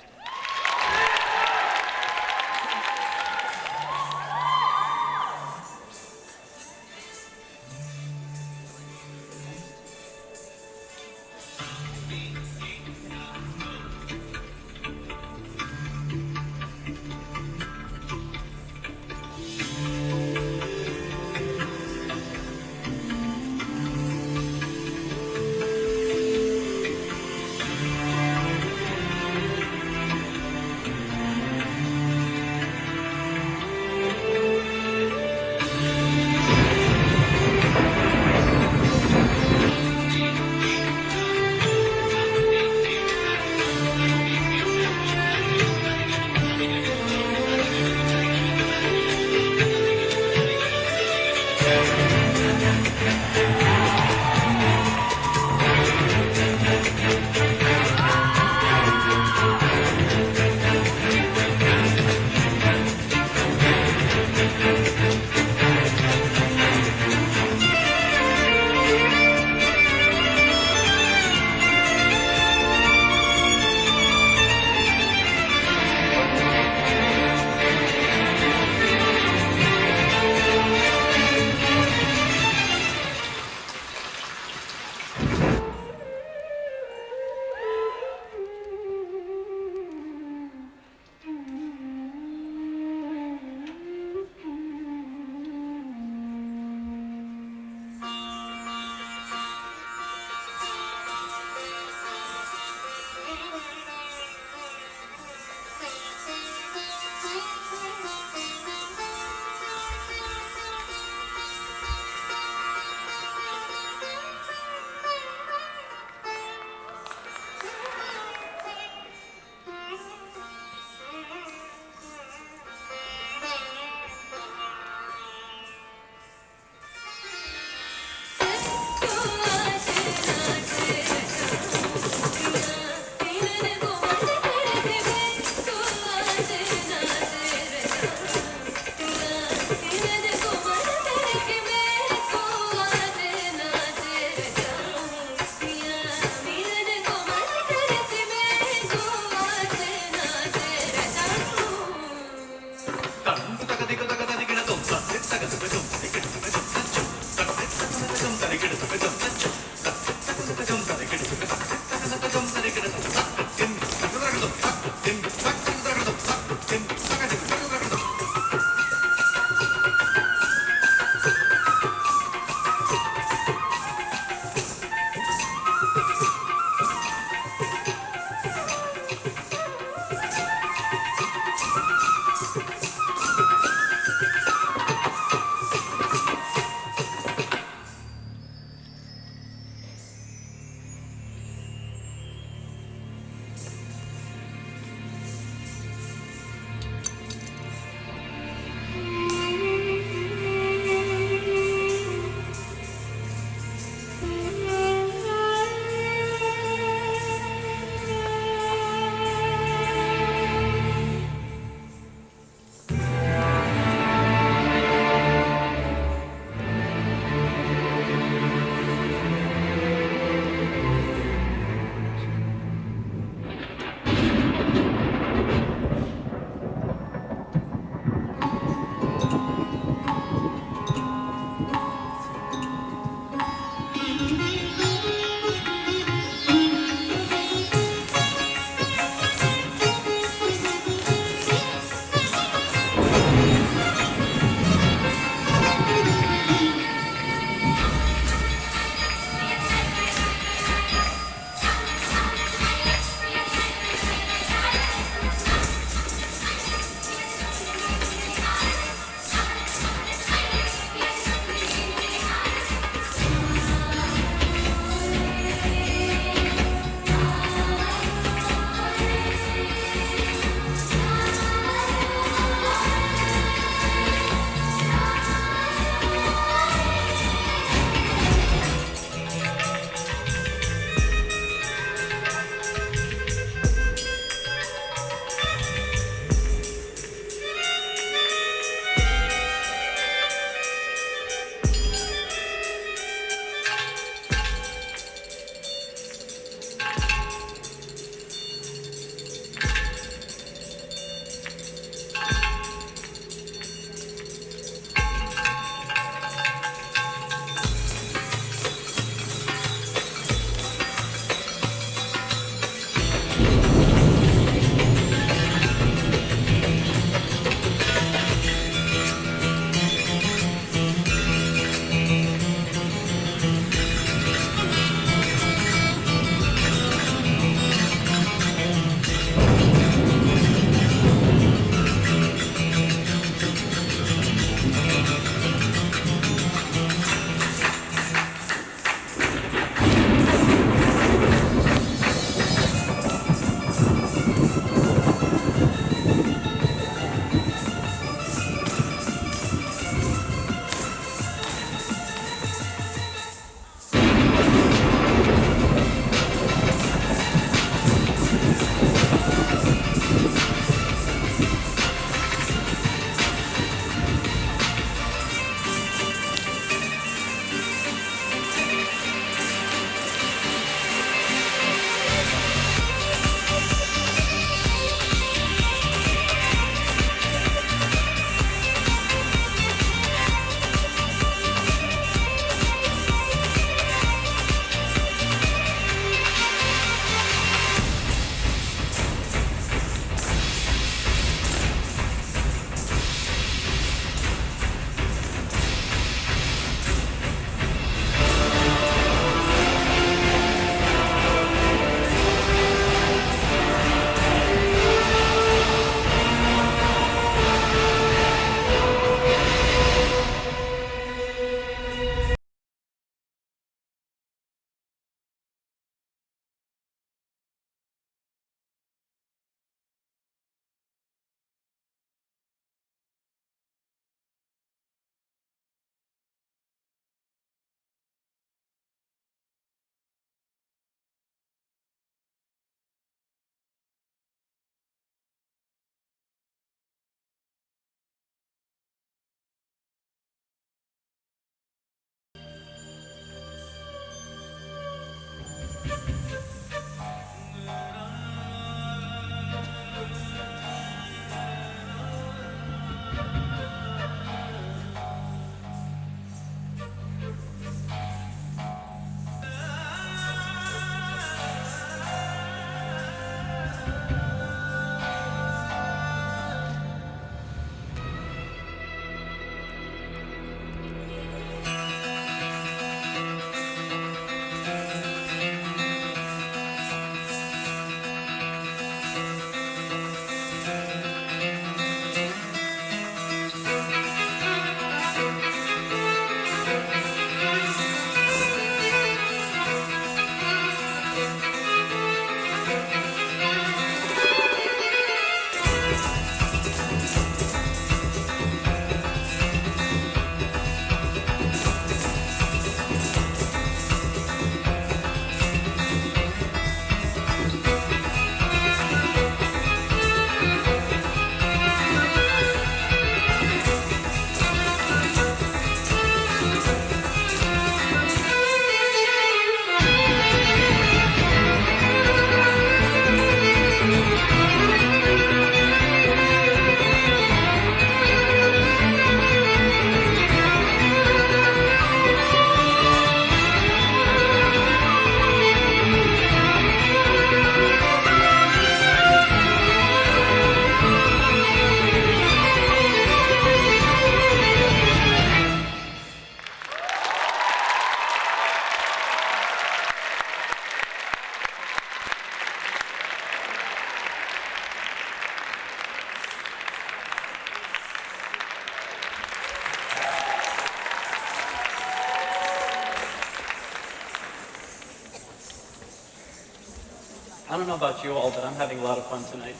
I don't know about you all, but I'm having a lot of fun tonight.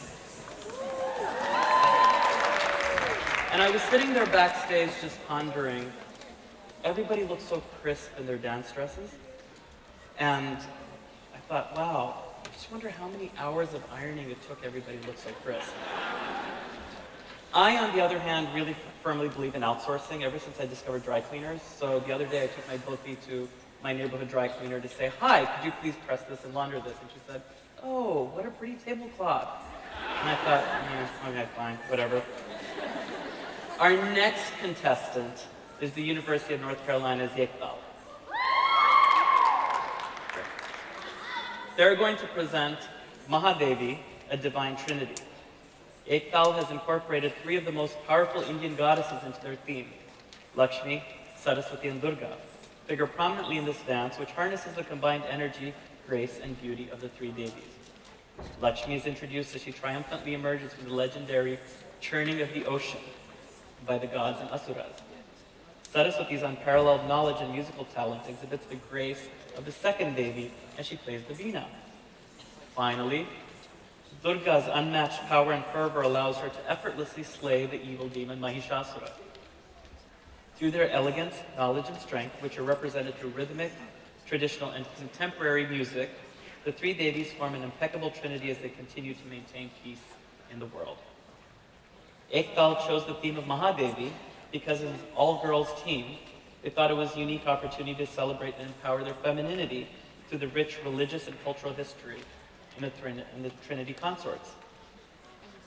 And I was sitting there backstage just pondering, everybody looks so crisp in their dance dresses. And I thought, wow, I just wonder how many hours of ironing it took everybody to look so crisp. I, on the other hand, really firmly believe in outsourcing ever since I discovered dry cleaners. So the other day I took my Billy to my neighborhood dry cleaner to say, hi, could you please press this and launder this? And she said, oh, what a pretty tablecloth. And I thought, okay, fine, whatever. Our next contestant is the University of North Carolina's Ekdal. They're going to present Mahadevi, a divine trinity. Ekdal has incorporated three of the most powerful Indian goddesses into their theme: Lakshmi, Saraswati, and Durga, figure prominently in this dance, which harnesses the combined energy, grace, and beauty of the three Devis. Lakshmi is introduced as she triumphantly emerges from the legendary churning of the ocean by the gods and asuras. Saraswati's unparalleled knowledge and musical talent exhibits the grace of the second Devi as she plays the veena. Finally, Durga's unmatched power and fervor allows her to effortlessly slay the evil demon Mahishasura. Through their elegance, knowledge, and strength, which are represented through rhythmic, traditional, and contemporary music, the three Devis form an impeccable trinity as they continue to maintain peace in the world. Ekdal chose the theme of Mahadevi because as an all-girls team, they thought it was a unique opportunity to celebrate and empower their femininity through the rich religious and cultural history in the Trinity consorts.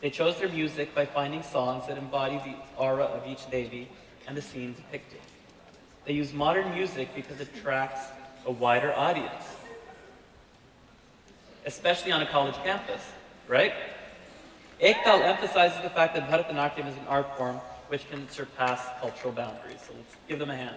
They chose their music by finding songs that embody the aura of each Devi and the scene depicted. They use modern music because it attracts a wider audience, especially on a college campus, right? Ekdal emphasizes the fact that Bharatanatyam is an art form which can surpass cultural boundaries. So let's give them a hand.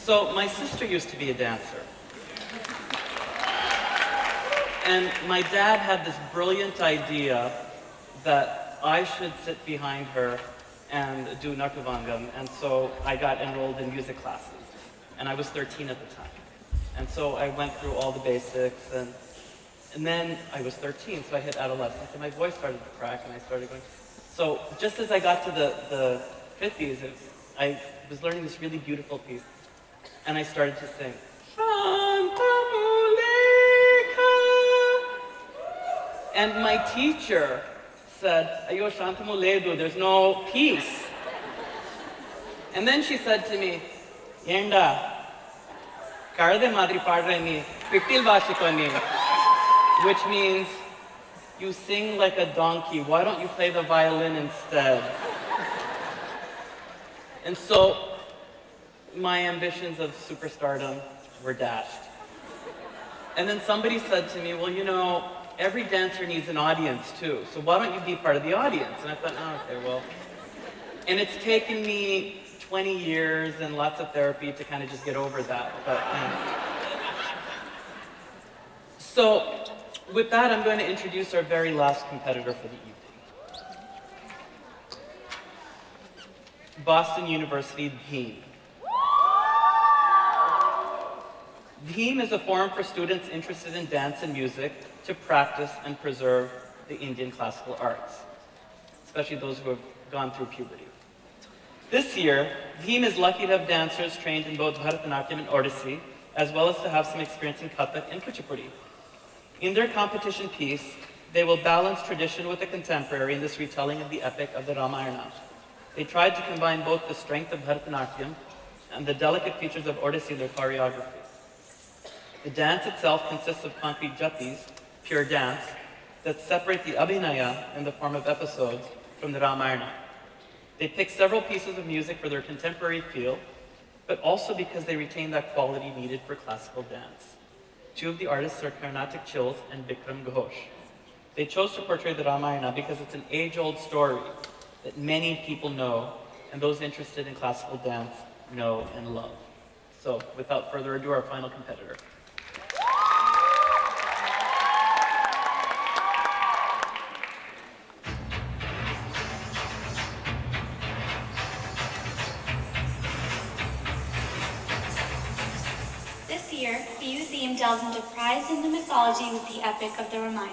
So my sister used to be a dancer. And my dad had this brilliant idea that I should sit behind her and do Natuvangam. And so I got enrolled in music classes. And I was 13 at the time. And so I went through all the basics. And then I was 13, so I hit adolescence. And my voice started to crack, and I started going. So just as I got to the 50s, I was learning this really beautiful piece. And I started to sing. And my teacher said, Ayo Shantamuledu, there's no peace. And then she said to me, Yenda, Karade Madri Padreni, Piktil Bashikoni, which means you sing like a donkey. Why don't you play the violin instead? And so my ambitions of superstardom were dashed. And then somebody said to me, well, you know, every dancer needs an audience too, so why don't you be part of the audience? And I thought, oh, okay, well. And it's taken me 20 years and lots of therapy to kind of just get over that. But, So with that, I'm going to introduce our very last competitor for the evening. Boston University Bheem. Bheem is a forum for students interested in dance and music to practice and preserve the Indian classical arts, especially those who have gone through puberty. This year, Bheem is lucky to have dancers trained in both Bharatanatyam and Odissi, as well as to have some experience in Kathak and Kuchipudi. In their competition piece, they will balance tradition with the contemporary in this retelling of the epic of the Ramayana. They tried to combine both the strength of Bharatanatyam and the delicate features of Odissi in their choreography. The dance itself consists of concrete jatis, pure dance, that separate the abhinaya in the form of episodes from the Ramayana. They pick several pieces of music for their contemporary feel, but also because they retain that quality needed for classical dance. Two of the artists are Karnatic Chills and Bikram Ghosh. They chose to portray the Ramayana because it's an age-old story that many people know, and those interested in classical dance know and love. So, without further ado, our final competitor. This year, the youth theme delves into pride in the mythology with the epic of the Ramayana.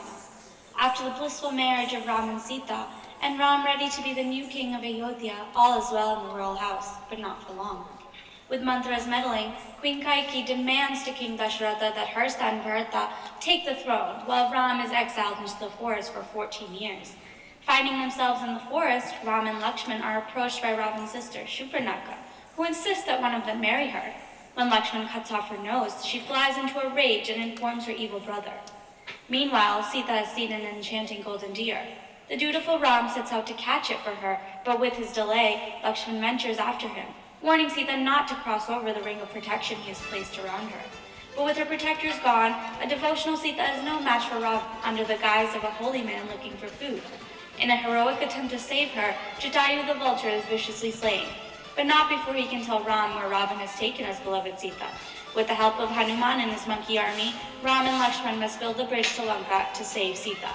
After the blissful marriage of Ram and Sita, and Ram ready to be the new king of Ayodhya, all is well in the royal house, but not for long. With Manthara's meddling, Queen Kaikeyi demands to King Dasharatha that her son Bharata take the throne, while Ram is exiled into the forest for 14 years. Finding themselves in the forest, Ram and Lakshman are approached by Ravan's sister, Shurpanakha, who insists that one of them marry her. When Lakshman cuts off her nose, she flies into a rage and informs her evil brother. Meanwhile, Sita has seen an enchanting golden deer. The dutiful Ram sets out to catch it for her, but with his delay, Lakshman ventures after him, warning Sita not to cross over the ring of protection he has placed around her. But with her protectors gone, a devotional Sita is no match for Ram under the guise of a holy man looking for food. In a heroic attempt to save her, Jatayu the vulture is viciously slain, but not before he can tell Ram where Ravan has taken his beloved Sita. With the help of Hanuman and his monkey army, Ram and Lakshman must build a bridge to Lanka to save Sita.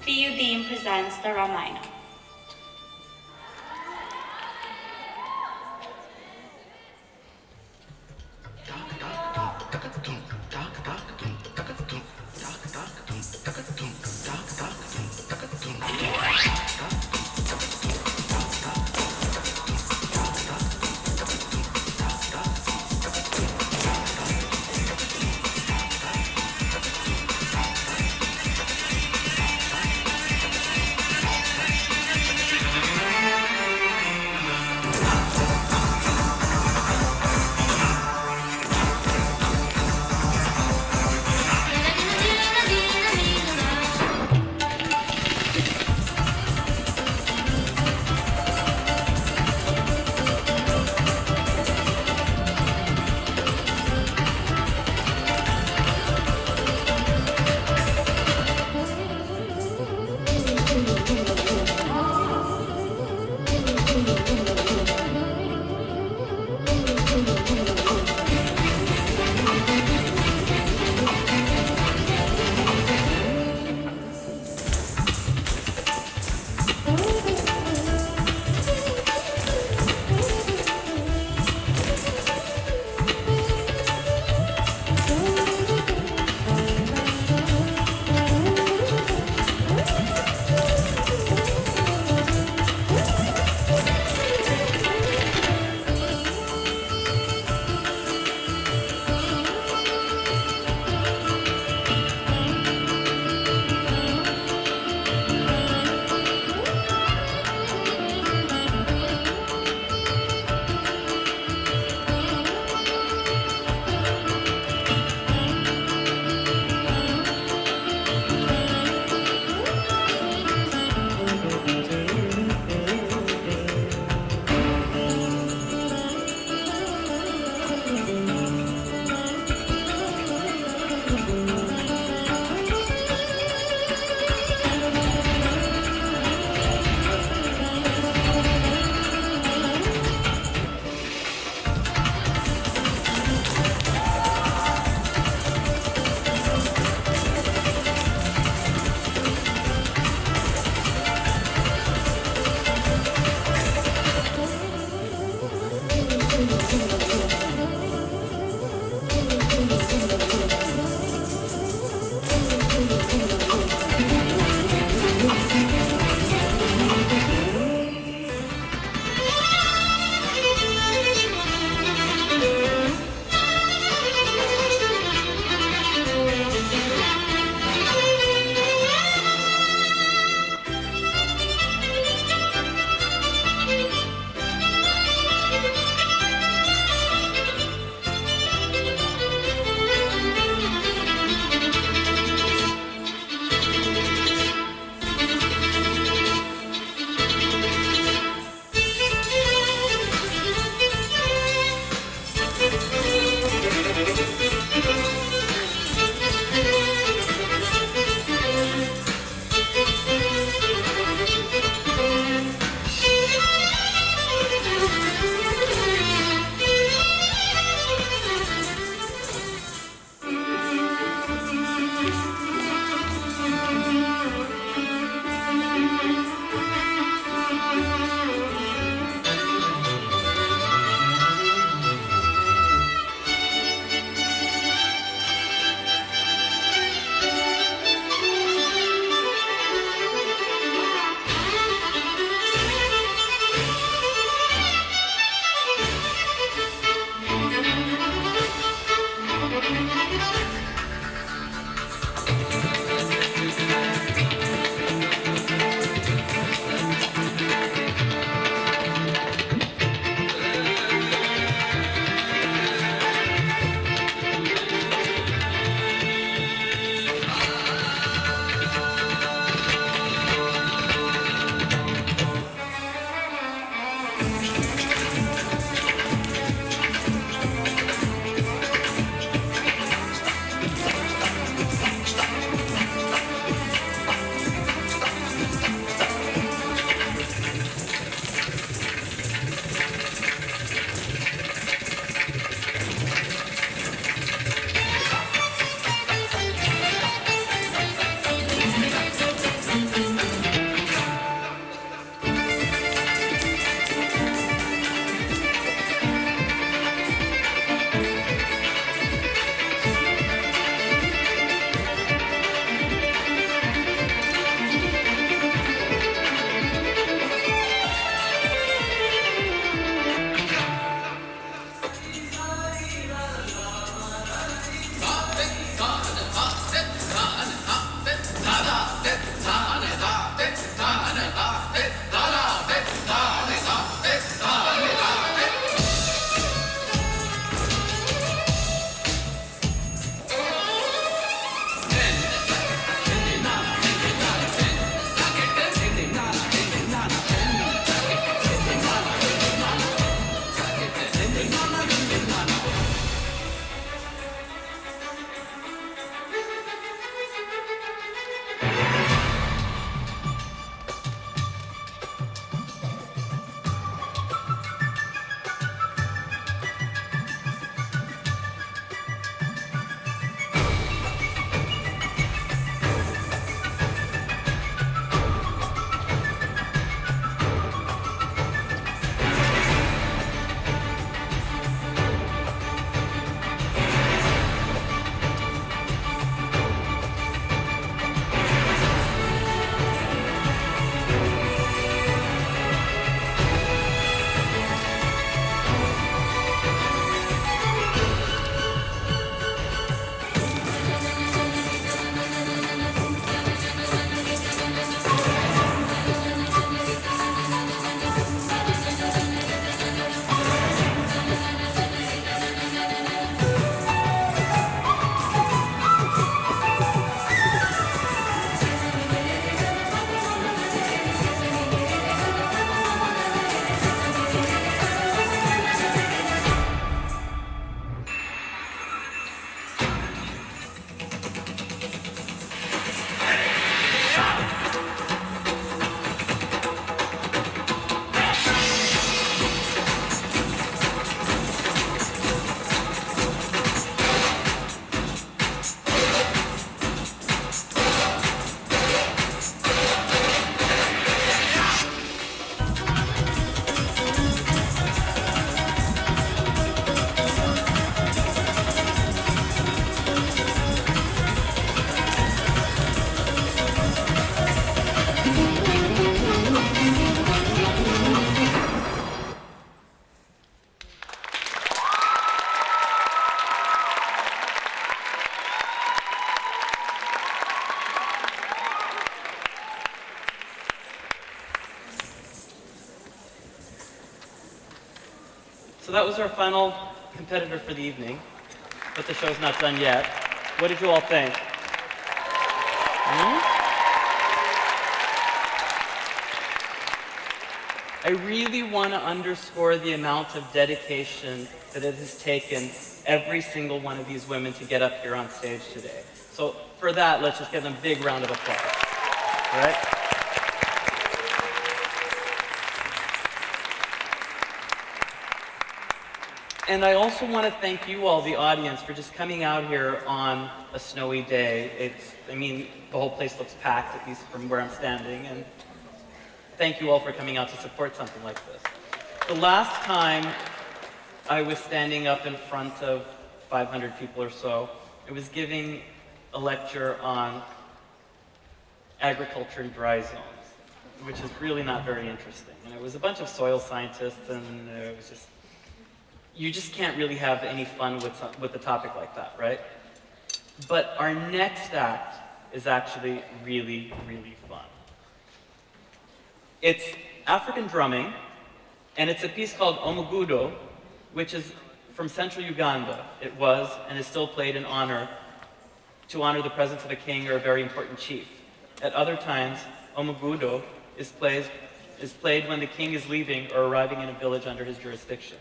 Biyudim presents the Ramayana. So that was our final competitor for the evening, but the show's not done yet. What did you all think? I really want to underscore the amount of dedication that it has taken every single one of these women to get up here on stage today. So for that, let's just give them a big round of applause. All right? And I also want to thank you all, the audience, for just coming out here on a snowy day. The whole place looks packed, at least from where I'm standing, and thank you all for coming out to support something like this. The last time I was standing up in front of 500 people or so, I was giving a lecture on agriculture in dry zones, which is really not very interesting. And it was a bunch of soil scientists, and it was just, you just can't really have any fun with a topic like that, right? But our next act is actually really, really fun. It's African drumming, and it's a piece called Omugudo, which is from central Uganda. It was and is still played to honor the presence of a king or a very important chief. At other times, Omugudo is played when the king is leaving or arriving in a village under his jurisdiction.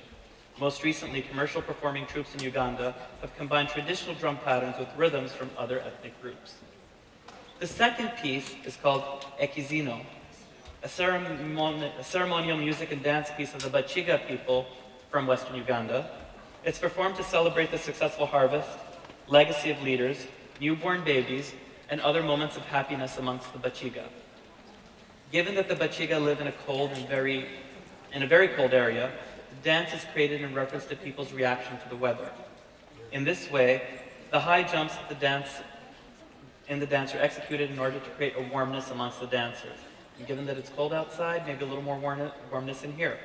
Most recently, commercial performing troops in Uganda have combined traditional drum patterns with rhythms from other ethnic groups. The second piece is called Ekizino, a ceremonial music and dance piece of the Bachiga people from western Uganda. It's performed to celebrate the successful harvest, legacy of leaders, newborn babies, and other moments of happiness amongst the Bachiga. Given that the Bachiga live in a very cold area, the dance is created in reference to people's reaction to the weather. In this way, the high jumps in the dance are executed in order to create a warmness amongst the dancers. And given that it's cold outside, maybe a little more warmness in here.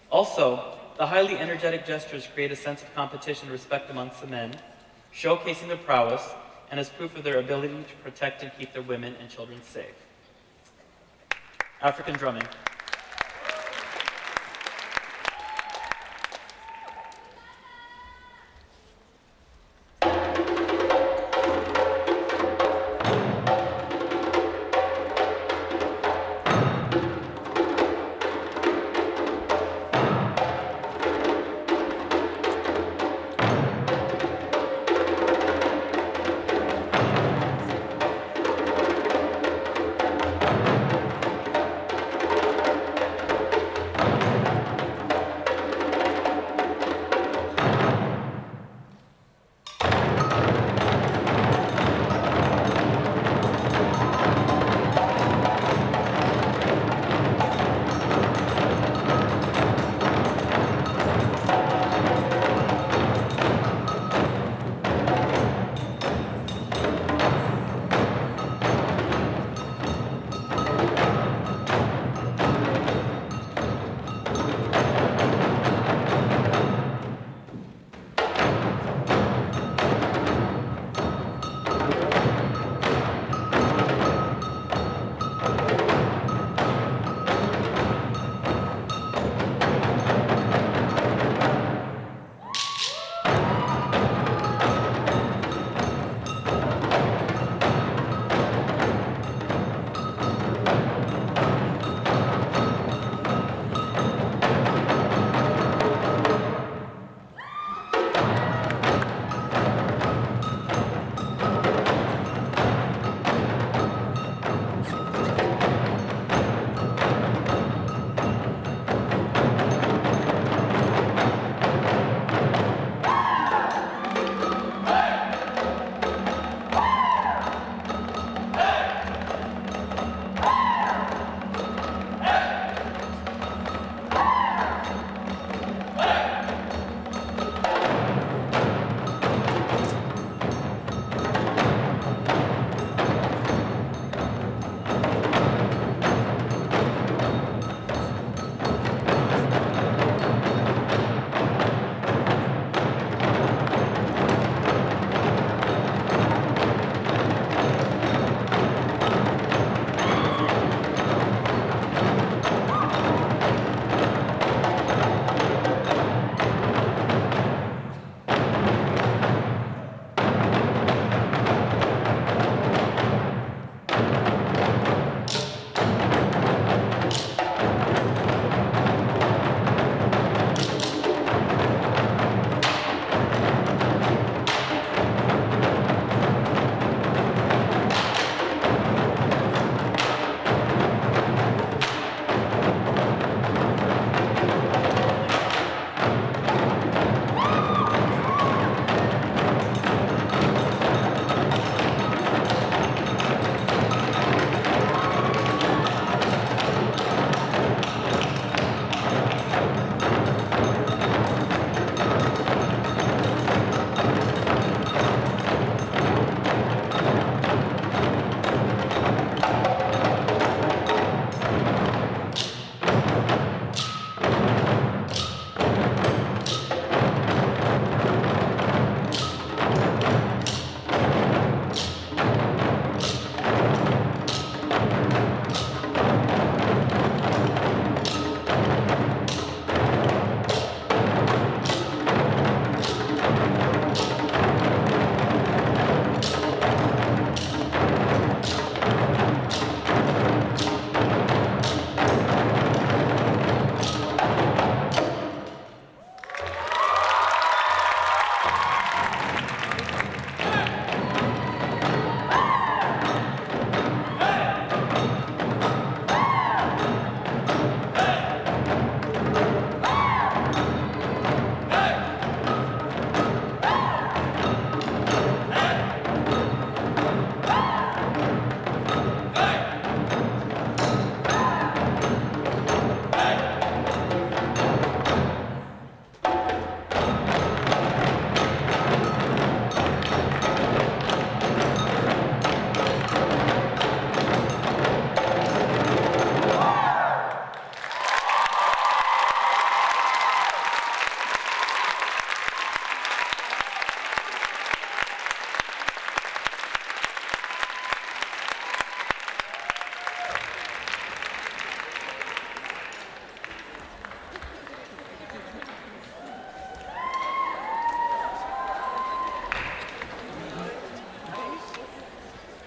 Also, the highly energetic gestures create a sense of competition and respect amongst the men, showcasing their prowess and as proof of their ability to protect and keep their women and children safe. African drumming.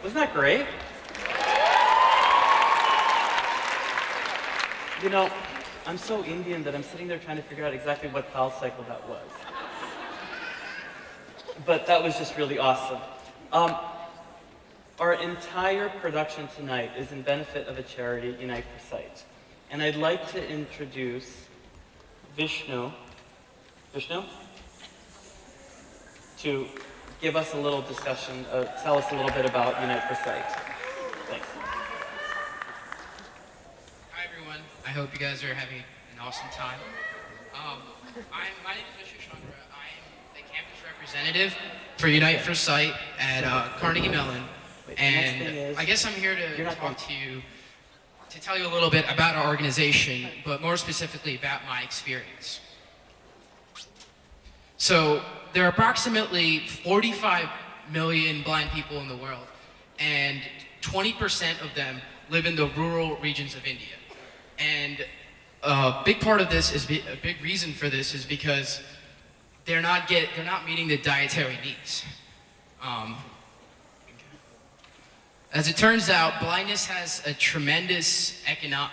Wasn't that great? You know, I'm so Indian that I'm sitting there trying to figure out exactly what foul cycle that was. But that was just really awesome. Our entire production tonight is in benefit of a charity, Unite for Sight. And I'd like to introduce Vishnu, to give us a little discussion, tell us a little bit about Unite for Sight. Thanks. Hi everyone, I hope you guys are having an awesome time. My name is Vishnu Chandra. I'm the campus representative for Unite for Sight at Carnegie Mellon. And I guess I'm here to talk to you, to tell you a little bit about our organization, but more specifically about my experience. So there are approximately 45 million blind people in the world, and 20% of them live in the rural regions of India. And a big part of this a big reason for this is because they're not meeting the dietary needs. As it turns out, blindness has tremendous economic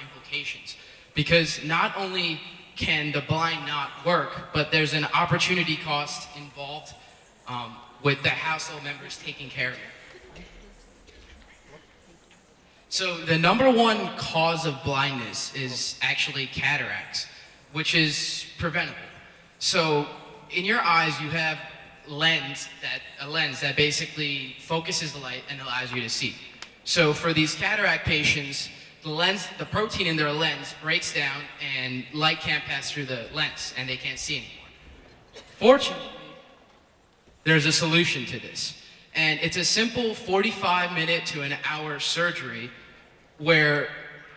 implications, because not only can the blind not work, but there's an opportunity cost involved with the household members taking care of it. So the number one cause of blindness is actually cataracts, which is preventable. So in your eyes, you have a lens that basically focuses the light and allows you to see. So for these cataract patients, the protein in their lens breaks down and light can't pass through the lens and they can't see anymore. Fortunately, there's a solution to this. And it's a simple 45-minute to an hour surgery where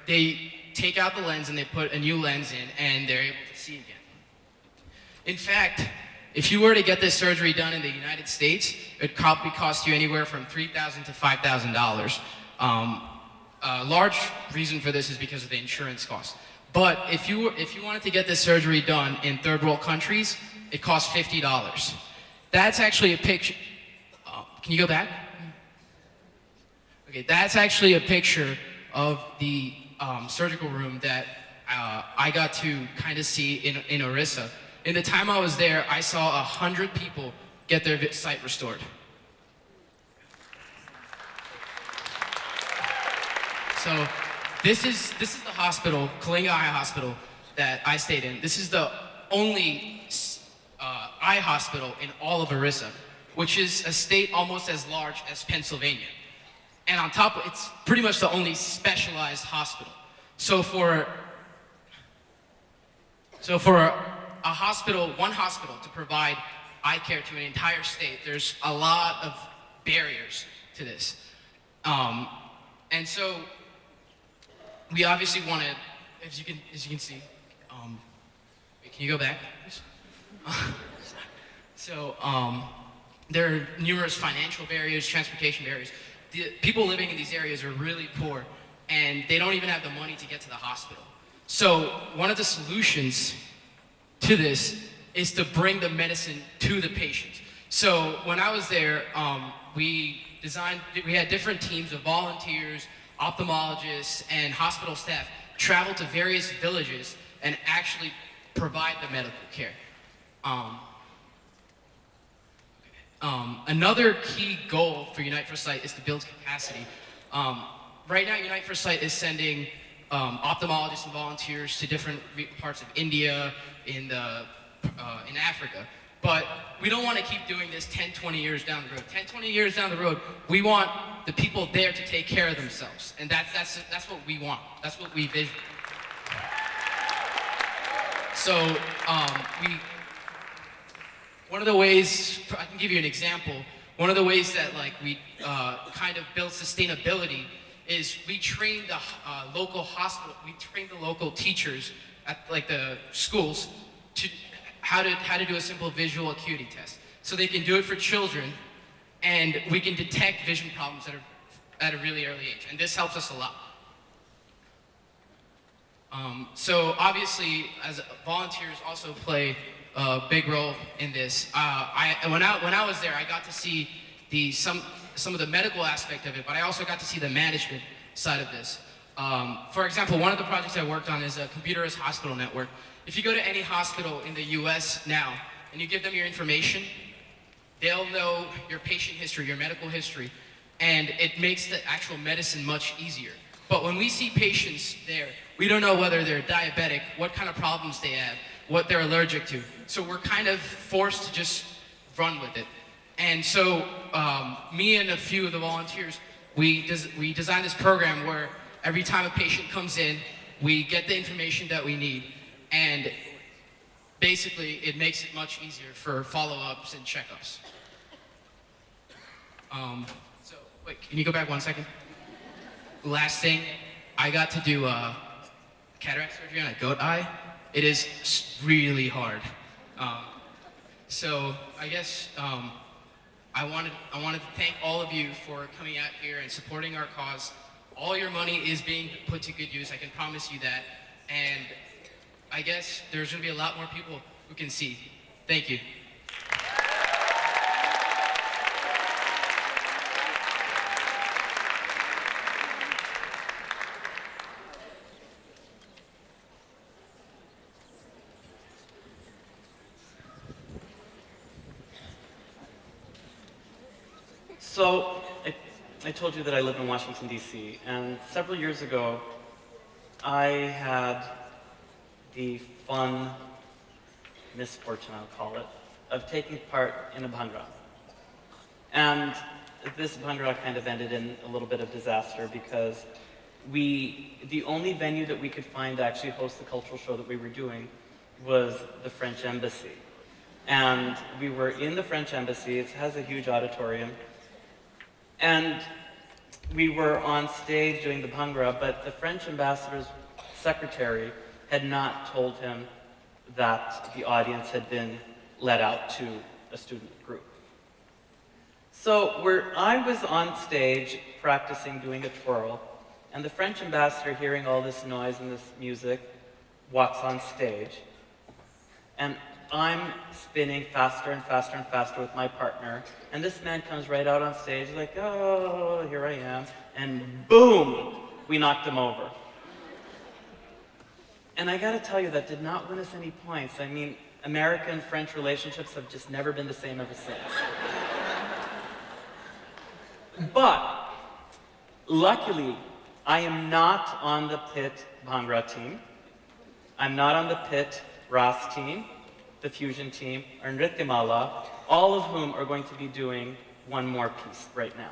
they take out the lens and they put a new lens in and they're able to see again. In fact, if you were to get this surgery done in the United States, it'd probably cost you anywhere from $3,000 to $5,000. A large reason for this is because of the insurance costs. But if you wanted to get this surgery done in third world countries, it costs $50. That's actually a picture. Can you go back? Okay, that's actually a picture of the surgical room that I got to kind of see in Orissa. In the time I was there, I saw 100 people get their sight restored. So this is the hospital, Kalinga Eye Hospital, that I stayed in. This is the only eye hospital in all of Orissa, which is a state almost as large as Pennsylvania. And on top of it, it's pretty much the only specialized hospital. So for a hospital, one hospital, to provide eye care to an entire state, there's a lot of barriers to this. And so we obviously want to, as you can see, Can you go back, please? So there are numerous financial barriers, transportation barriers. The people living in these areas are really poor, and they don't even have the money to get to the hospital. So one of the solutions to this is to bring the medicine to the patients. So when I was there, we had different teams of volunteers, ophthalmologists, and hospital staff travel to various villages and actually provide the medical care. Another key goal for Unite for Sight is to build capacity. Right now, Unite for Sight is sending ophthalmologists and volunteers to different parts of India, in Africa. But we don't want to keep doing this 10, 20 years down the road. 10, 20 years down the road, we want the people there to take care of themselves. And that's what we want. That's what we vision. So one of the ways, I can give you an example, one of the ways that we kind of build sustainability is we train the local hospital, we train the local teachers at the schools to how to do a simple visual acuity test. So they can do it for children, and we can detect vision problems that are at a really early age, and this helps us a lot. So obviously, as volunteers also play a big role in this. When I was there, I got to see some of the medical aspect of it, but I also got to see the management side of this. For example, one of the projects I worked on is a computerized hospital network. If you go to any hospital in the US now, and you give them your information, they'll know your patient history, your medical history, and it makes the actual medicine much easier. But when we see patients there, we don't know whether they're diabetic, what kind of problems they have, what they're allergic to. So we're kind of forced to just run with it. And so me and a few of the volunteers, we designed this program where every time a patient comes in, we get the information that we need, and basically it makes it much easier for follow-ups and checkups. So wait, can you go back 1 second? Last thing, I got to do cataract surgery on a goat eye. It is really hard. So I guess I wanted to thank all of you for coming out here and supporting our cause. All your money is being put to good use, I can promise you that. And I guess there's gonna be a lot more people who can see. Thank you. So, I told you that I live in Washington, D.C., and several years ago, I had the fun misfortune, I'll call it, of taking part in a bhangra. And this bhangra kind of ended in a little bit of disaster because the only venue that we could find to actually host the cultural show that we were doing was the French Embassy. And we were in the French Embassy, it has a huge auditorium, and we were on stage doing the bhangra, but the French ambassador's secretary had not told him that the audience had been let out to a student group. So I was on stage practicing doing a twirl, and the French ambassador, hearing all this noise and this music, walks on stage, and I'm spinning faster and faster and faster with my partner, and this man comes right out on stage like, oh, here I am, and boom, we knocked him over. And I gotta tell you, that did not win us any points. I mean, American-French relationships have just never been the same ever since. But, luckily, I am not on the Pitt Bhangra team. I'm not on the Pitt Ras team, the fusion team, or Nrityamala, all of whom are going to be doing one more piece right now.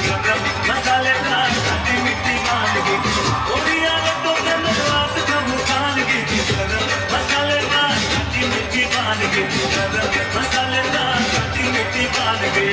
गरम मसालेदार खट्टी मीठी वानगी ओडिया तो गलत कम खानगी गरम मसालेदार खट्टी मीठी वानगी गरम मसालेदार खट्टी मीठी वानगी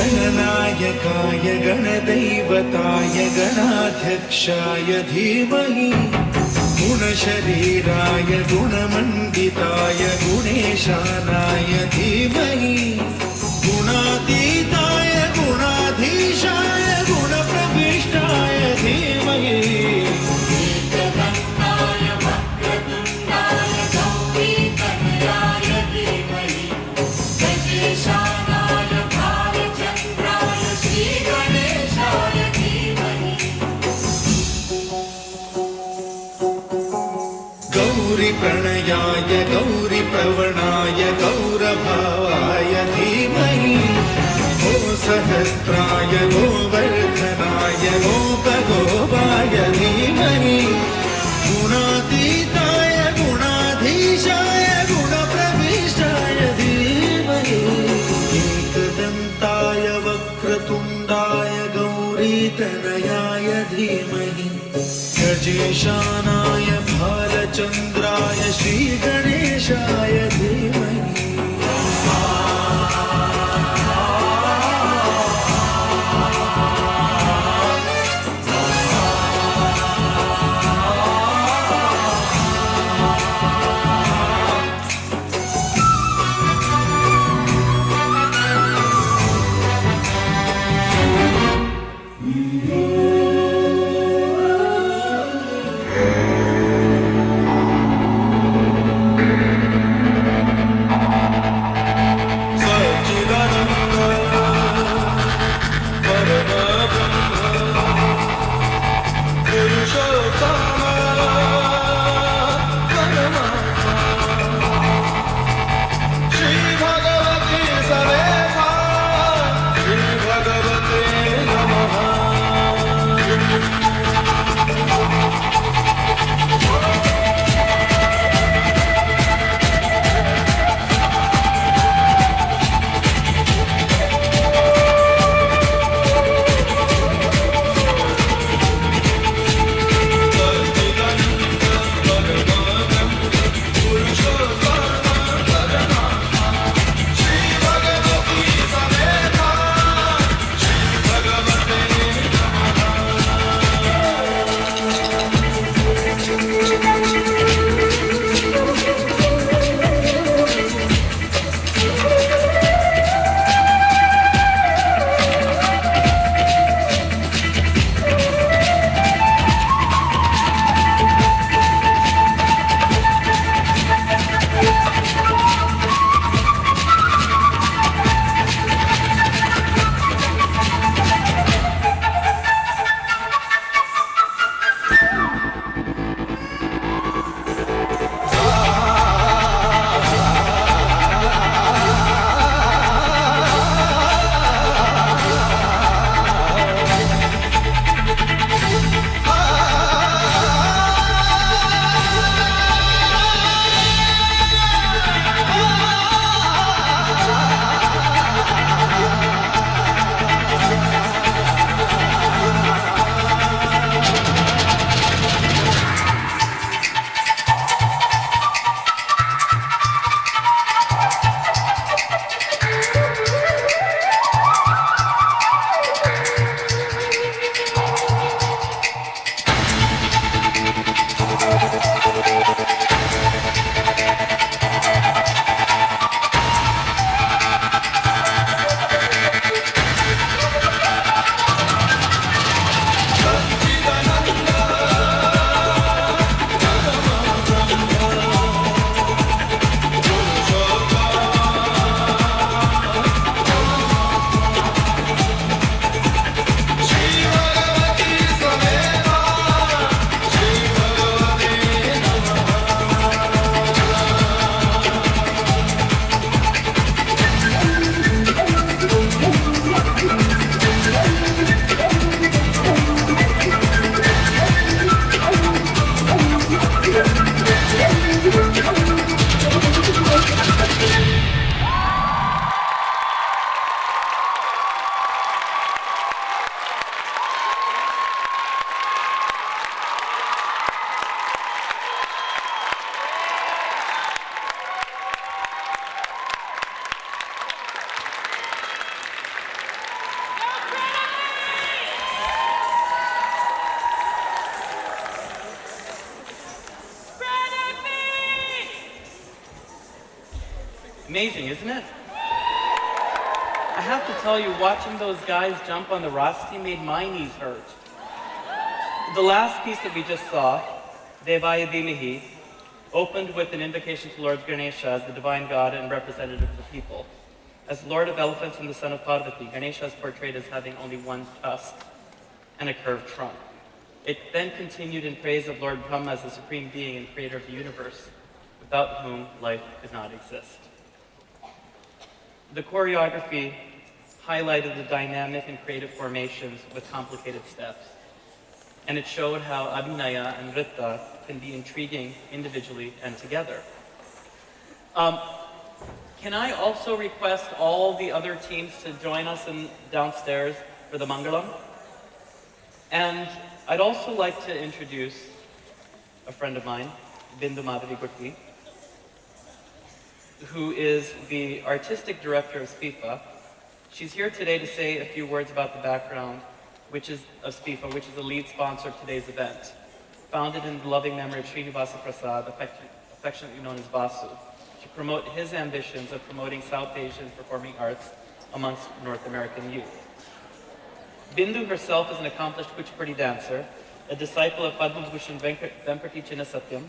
गणनायकाय गणदैवताय गणाध्यक्षाय धीमहि गुणशरीराय गुणमण्डिताय गुणेशानाय धीमहि गुणातीताय गुणाधीशाय गुणप्रविष्टाय धीमहि एकदन्ताय वक्रतुण्डाय गौरीतनयाय धीमहि गजेशानाय भालचन्द्राय श्रीगणेशाय धीमहि गौरीप्रणयाय गौरीप्रवणाय गौरभावाय धीमहि गोसहस्राय गोवर्धनाय गोपगोपाय धीमहि गुणातीताय गुणाधीशाय गुणप्रविष्टाय धीमहि एकदन्ताय वक्रतुण्डाय गौरीतनयाय धीमहि गजेशानाय भालचन्द्राय श्रीगणेशाय धीमहि Amazing, isn't it? I have to tell you, watching those guys jump on the rasti made my knees hurt. The last piece that we just saw, Devaya Dilihi, opened with an invocation to Lord Ganesha as the divine god and representative of the people. As Lord of Elephants and the son of Parvati, Ganesha is portrayed as having only one tusk and a curved trunk. It then continued in praise of Lord Brahma as the supreme being and creator of the universe, without whom life could not exist. The choreography highlighted the dynamic and creative formations with complicated steps, and it showed how Abhinaya and Nritta can be intriguing individually and together. Can I also request all the other teams to join us downstairs for the Mangalam? And I'd also like to introduce a friend of mine, Bindu Madhavi Gurti, who is the artistic director of SPIFA. She's here today to say a few words about the background of SPIFA, which is the lead sponsor of today's event. Founded in the loving memory of Srinivasa Prasad, affectionately known as Vasu, to promote his ambitions of promoting South Asian performing arts amongst North American youth. Bindu herself is an accomplished Kuchipudi dancer, a disciple of Padma Bhushan Vempati Chinnasatyam,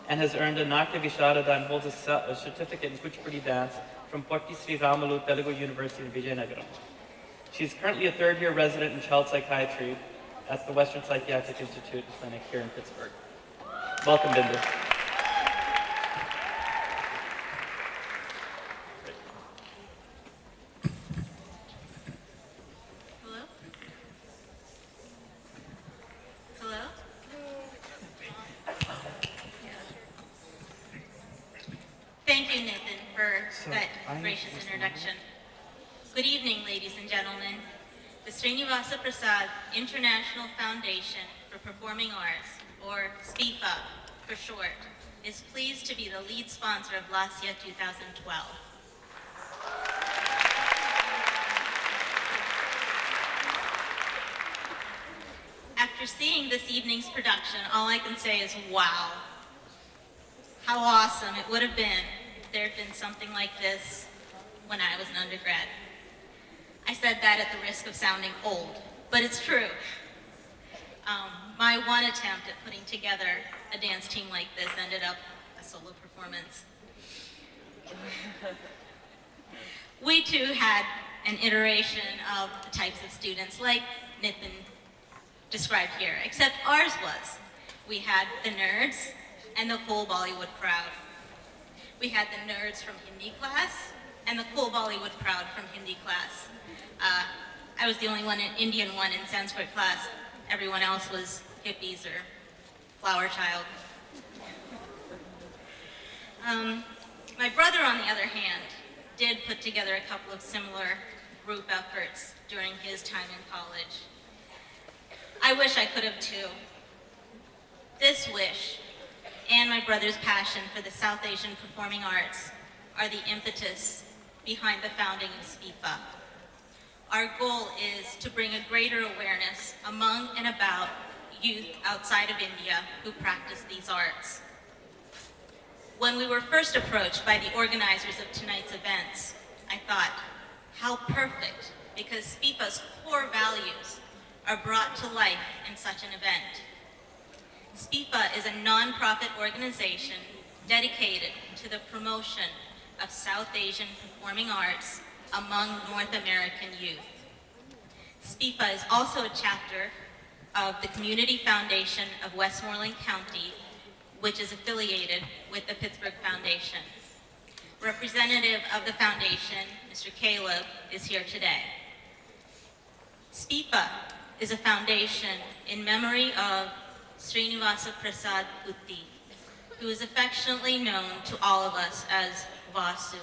and has earned a Natya Visharada and holds a certificate in Kuchipudi dance from Potti Sri Ramalu Telugu University in Vijayanagaram. She's currently a third-year resident in child psychiatry at the Western Psychiatric Institute Clinic here in Pittsburgh. Welcome, Bindu. Hello? Hello? Thank you, Nathan, for that gracious introduction. Good evening, ladies and gentlemen. The Srinivasa Prasad International Foundation for Performing Arts, or SPIFA for short, is pleased to be the lead sponsor of Laasya 2012. After seeing this evening's production, all I can say is wow. How awesome it would have been if there had been something like this when I was an undergrad. I said that at the risk of sounding old, but it's true. My one attempt at putting together a dance team like this ended up a solo performance. We too had an iteration of the types of students like Nitin described here, except ours was. We had the nerds and the cool Bollywood crowd. We had the nerds from Hindi class and the cool Bollywood crowd from Hindi class. I was the only Indian one in Sanskrit class. Everyone else was hippies or flower child. My brother, on the other hand, did put together a couple of similar group efforts during his time in college. I wish I could have too. This wish and my brother's passion for the South Asian performing arts are the impetus behind the founding of SPIFA. Our goal is to bring a greater awareness among and about youth outside of India who practice these arts. When we were first approached by the organizers of tonight's events, I thought, how perfect, because SPIFA's core values are brought to life in such an event. SPIFA is a non-profit organization dedicated to the promotion of South Asian performing arts among North American youth. SPIFA is also a chapter of the Community Foundation of Westmoreland County, which is affiliated with the Pittsburgh Foundation. Representative of the foundation, Mr. Caleb, is here today. SPIFA is a foundation in memory of Srinivasa Prasad Utti, who is affectionately known to all of us as Vasu.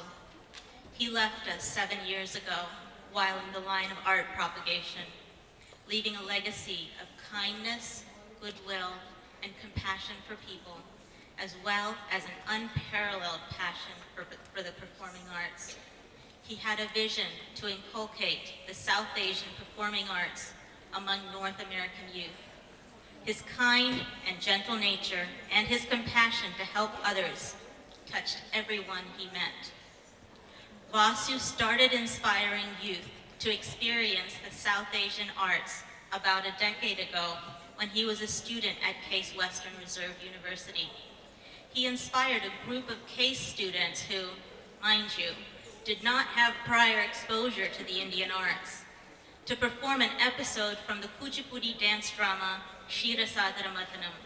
He left us 7 years ago while in the line of art propagation, leaving a legacy of kindness, goodwill, and compassion for people, as well as an unparalleled passion for the performing arts. He had a vision to inculcate the South Asian performing arts among North American youth. His kind and gentle nature and his compassion to help others touched everyone he met. Vasu started inspiring youth to experience the South Asian arts about a decade ago when he was a student at Case Western Reserve University. He inspired a group of Case students who, mind you, did not have prior exposure to the Indian arts, to perform an episode from the Kuchipudi dance drama Shira Sadaramathanam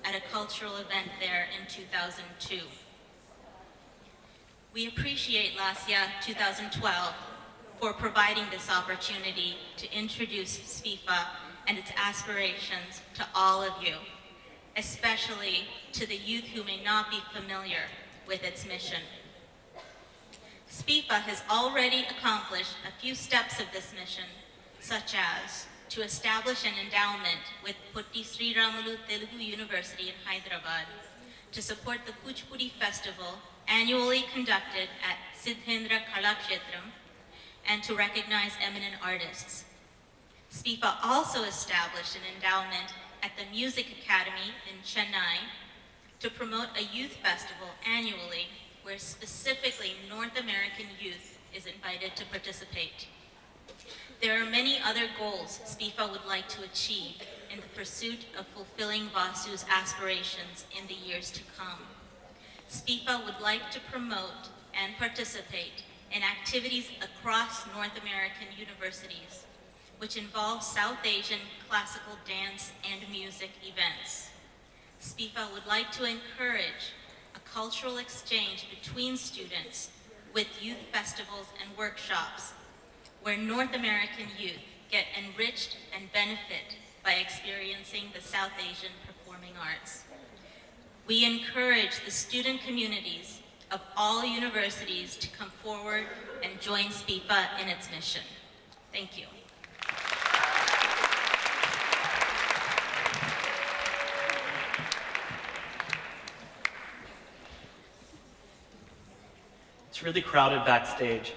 at a cultural event there in 2002. We appreciate Laasya 2012 for providing this opportunity to introduce SPIFA and its aspirations to all of you, especially to the youth who may not be familiar with its mission. SPIFA has already accomplished a few steps of this mission, such as to establish an endowment with Putti Sri Ramalu Telugu University in Hyderabad to support the Kuchipudi Festival annually conducted at Siddhendra Kalakshetram and to recognize eminent artists. SPIFA also established an endowment at the Music Academy in Chennai to promote a youth festival annually where specifically North American youth is invited to participate. There are many other goals SPIFA would like to achieve in the pursuit of fulfilling Vasu's aspirations in the years to come. SPIFA would like to promote and participate in activities across North American universities, which involve South Asian classical dance and music events. SPIFA would like to encourage a cultural exchange between students with youth festivals and workshops, where North American youth get enriched and benefit by experiencing the South Asian performing arts. We encourage the student communities of all universities to come forward and join SPIFA in its mission. Thank you. It's really crowded backstage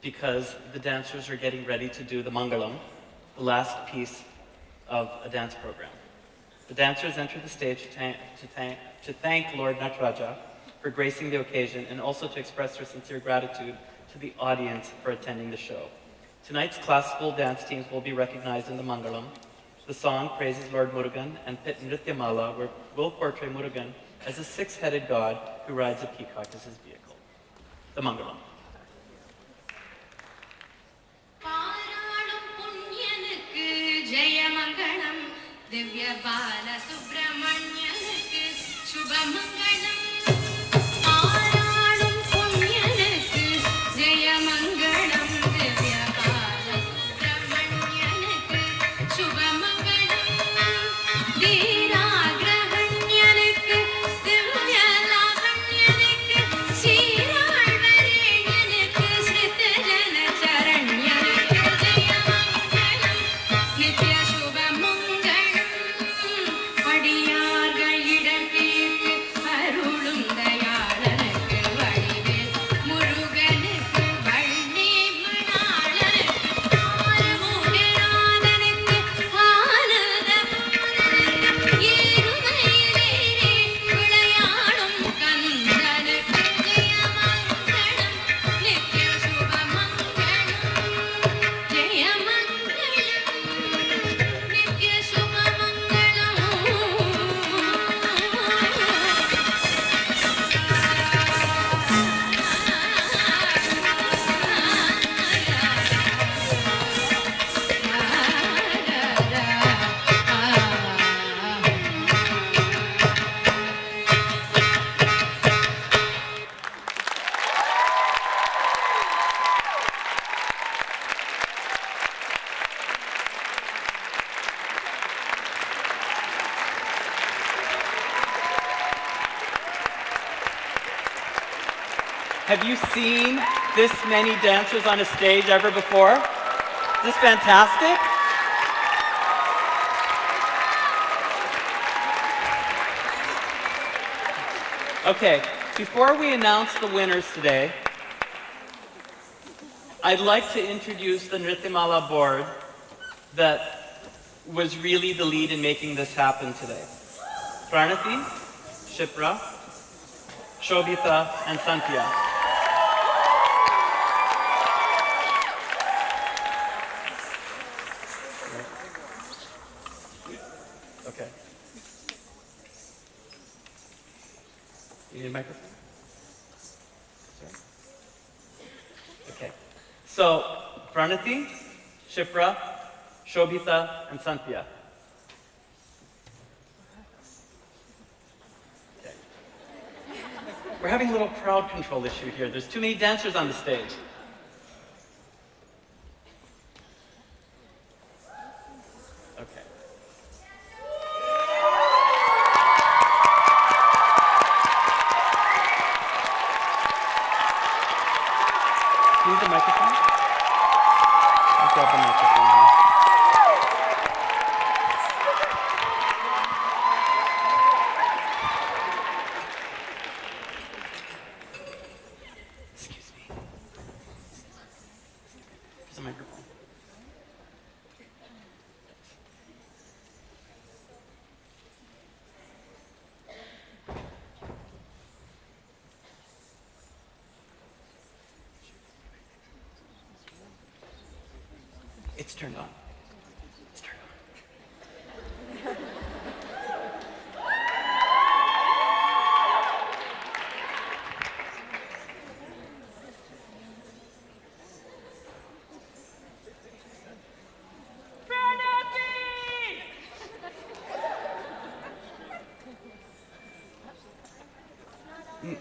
because the dancers are getting ready to do the Mangalam, the last piece of a dance program. The dancers enter the stage to thank Lord Nataraja for gracing the occasion and also to express their sincere gratitude to the audience for attending the show. Tonight's classical dance teams will be recognized in the Mangalam. The song praises Lord Murugan, and Pit Nrityamala will portray Murugan as a six-headed god who rides a peacock as his vehicle. The Mangalam. Divya Bala Subramanyanaku Shubhamangalam Aranam Punyanakku Jayamangalam Divya Bala Subramanyanaku Shubhamangalam Veeragrahanyanakku Divya Lavanyanakku Shiralvarenyanakku Shritajana Charanyanakku Jayamangalam Nitya Shubhamangalam Have you seen this many dancers on a stage ever before? Is this fantastic? Okay, before we announce the winners today, I'd like to introduce the Nrityamala board that was really the lead in making this happen today. Pranati, Shipra, Shobita, and Santya. You need a microphone? Sorry. Okay. So, Pranati, Shipra, Shobhita, and Santya. Okay. We're having a little crowd control issue here. There's too many dancers on the stage. Okay. Do you need the microphone? I'll grab the microphone here. Excuse me. Here's a microphone. It's turned on. It's turned on.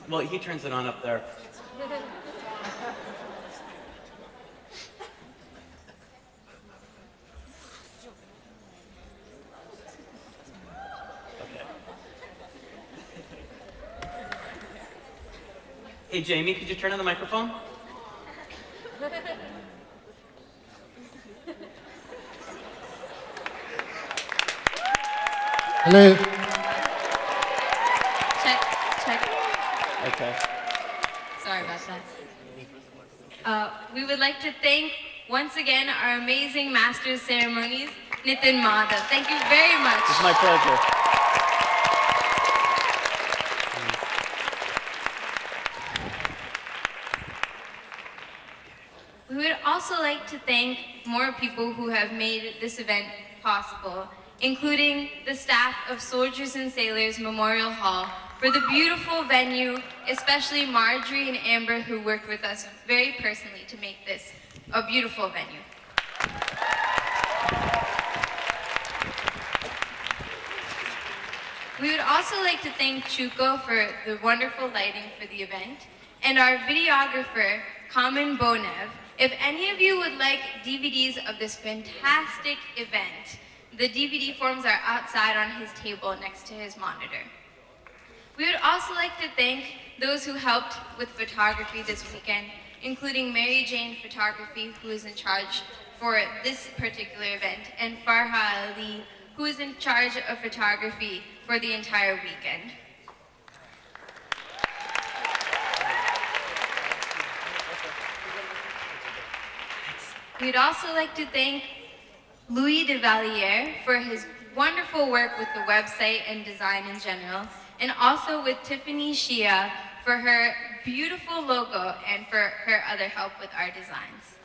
Well, he turns it on up there. Hey, Jamie, could you turn on the microphone? Hello. Check. Okay. Sorry about that. We would like to thank once again our amazing Master of Ceremonies, Nitin Madhav. Thank you very much. It's my pleasure. We would also like to thank more people who have made this event possible, including the staff of Soldiers and Sailors Memorial Hall for the beautiful venue, especially Marjorie and Amber, who worked with us very personally to make this a beautiful venue. We would also like to thank Chuko for the wonderful lighting for the event, and our videographer, Kamen Bonev. If any of you would like DVDs of this fantastic event, the DVD forms are outside on his table next to his monitor. We would also like to thank those who helped with photography this weekend, including Mary Jane Photography, who is in charge for this particular event, and Farha Ali, who is in charge of photography for the entire weekend. We'd also like to thank Louis de Valliere for his wonderful work with the website and design in general, and also with Tiffany Shia for her beautiful logo and for her other help with our designs.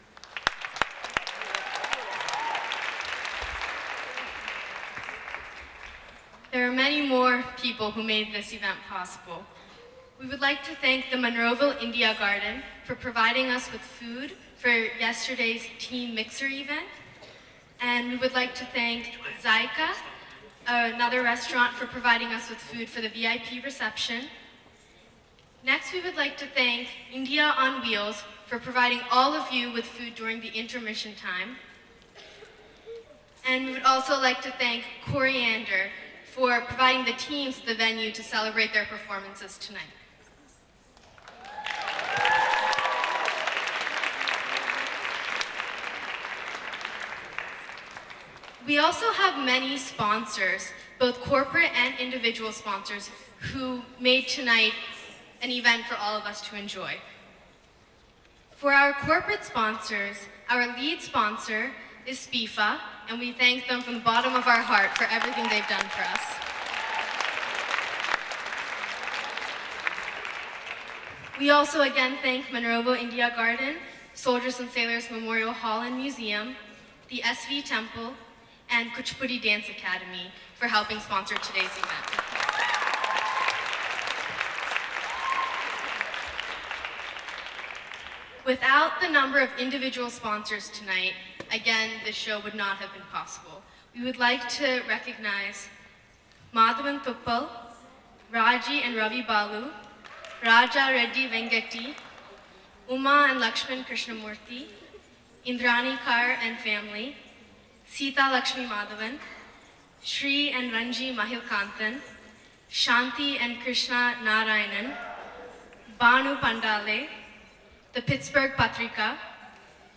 There are many more people who made this event possible. We would like to thank the Monroeville India Garden for providing us with food for yesterday's team mixer event. And we would like to thank Zaika, another restaurant, for providing us with food for the VIP reception. Next, we would like to thank India on Wheels for providing all of you with food during the intermission time. And we would also like to thank Coriander for providing the teams the venue to celebrate their performances tonight. We also have many sponsors, both corporate and individual sponsors, who made tonight an event for all of us to enjoy. For our corporate sponsors, our lead sponsor is SPIFA, and we thank them from the bottom of our heart for everything they've done for us. We also again thank Monroeville India Garden, Soldiers and Sailors Memorial Hall and Museum, the SV Temple, and Kuchipudi Dance Academy for helping sponsor today's event. Without the number of individual sponsors tonight, again, this show would not have been possible. We would like to recognize Madhavan Thuppal, Raji and Ravi Balu, Raja Reddy Vengati, Uma and Lakshman Krishnamurthy, Indrani Kar and family, Sita Lakshmi Madhavan, Shri and Ranji Mahilkantan, Shanti and Krishna Narayanan, Banu Pandale, the Pittsburgh Patrika,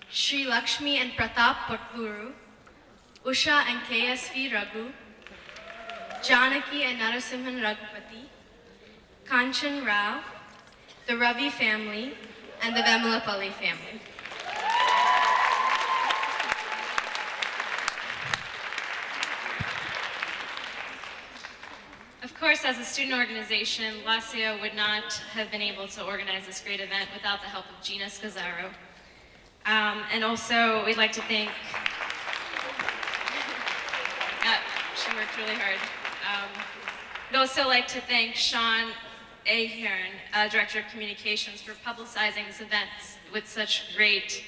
Shri Lakshmi and Pratap Potluru, Usha and KSV Raghu, Janaki and Narasimhan Raghupati, Kanchan Rao, the Ravi family, and the Vemalapalli family. Of course, as a student organization, Laasya would not have been able to organize this great event without the help of Gina Scazzaro. And also, we'd like to thank, she worked really hard. We'd also like to thank Sean Ahern, Director of Communications, for publicizing this event with such great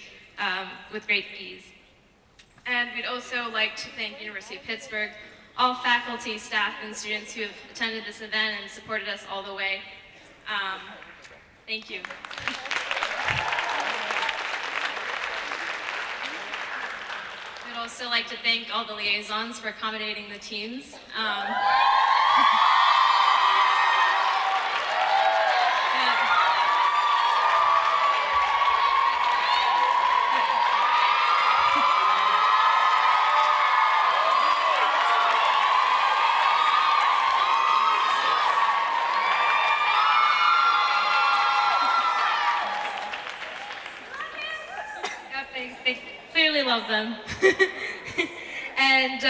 ease. And we'd also like to thank University of Pittsburgh, all faculty, staff, and students who have attended this event and supported us all the way. Thank you. We'd also like to thank all the liaisons for accommodating the teams. They clearly love them. And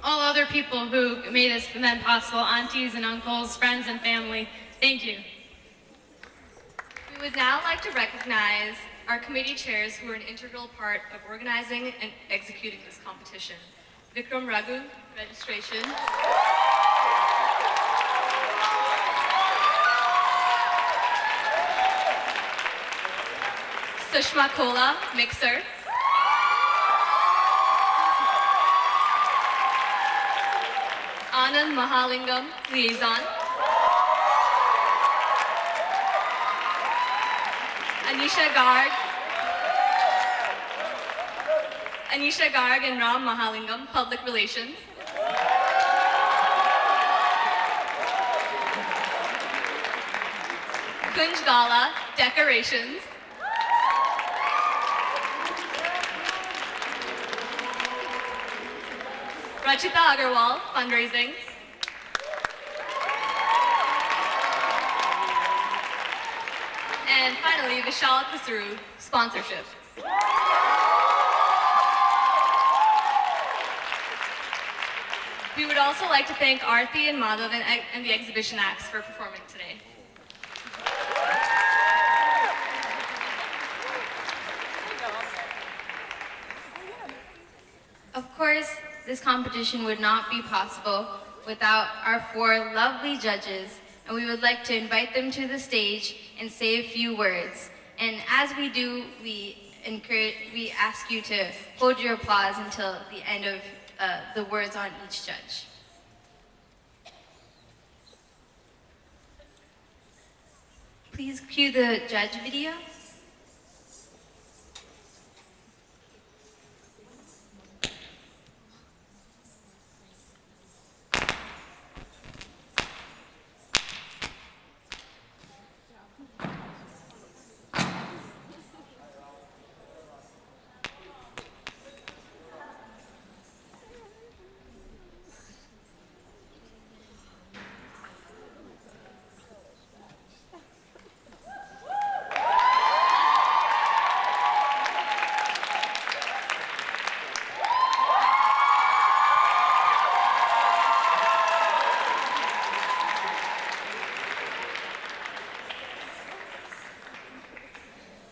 all other people who made this event possible, aunties and uncles, friends and family, thank you. We would now like to recognize our committee chairs who are an integral part of organizing and executing this competition. Vikram Raghu, registration. Sushma Kola, mixer. Anand Mahalingam, liaison. Anisha Garg and Ram Mahalingam, public relations. Kunj Gala, decorations. Rachita Agarwal, fundraising. And finally, Vishal Kasuru, sponsorship. We would also like to thank Arthi and Madhav and the exhibition acts for performing today. Of course, this competition would not be possible without our 4 lovely judges, and we would like to invite them to the stage and say a few words. And as we do, we ask you to hold your applause until the end of the words on each judge. Please cue the judge video.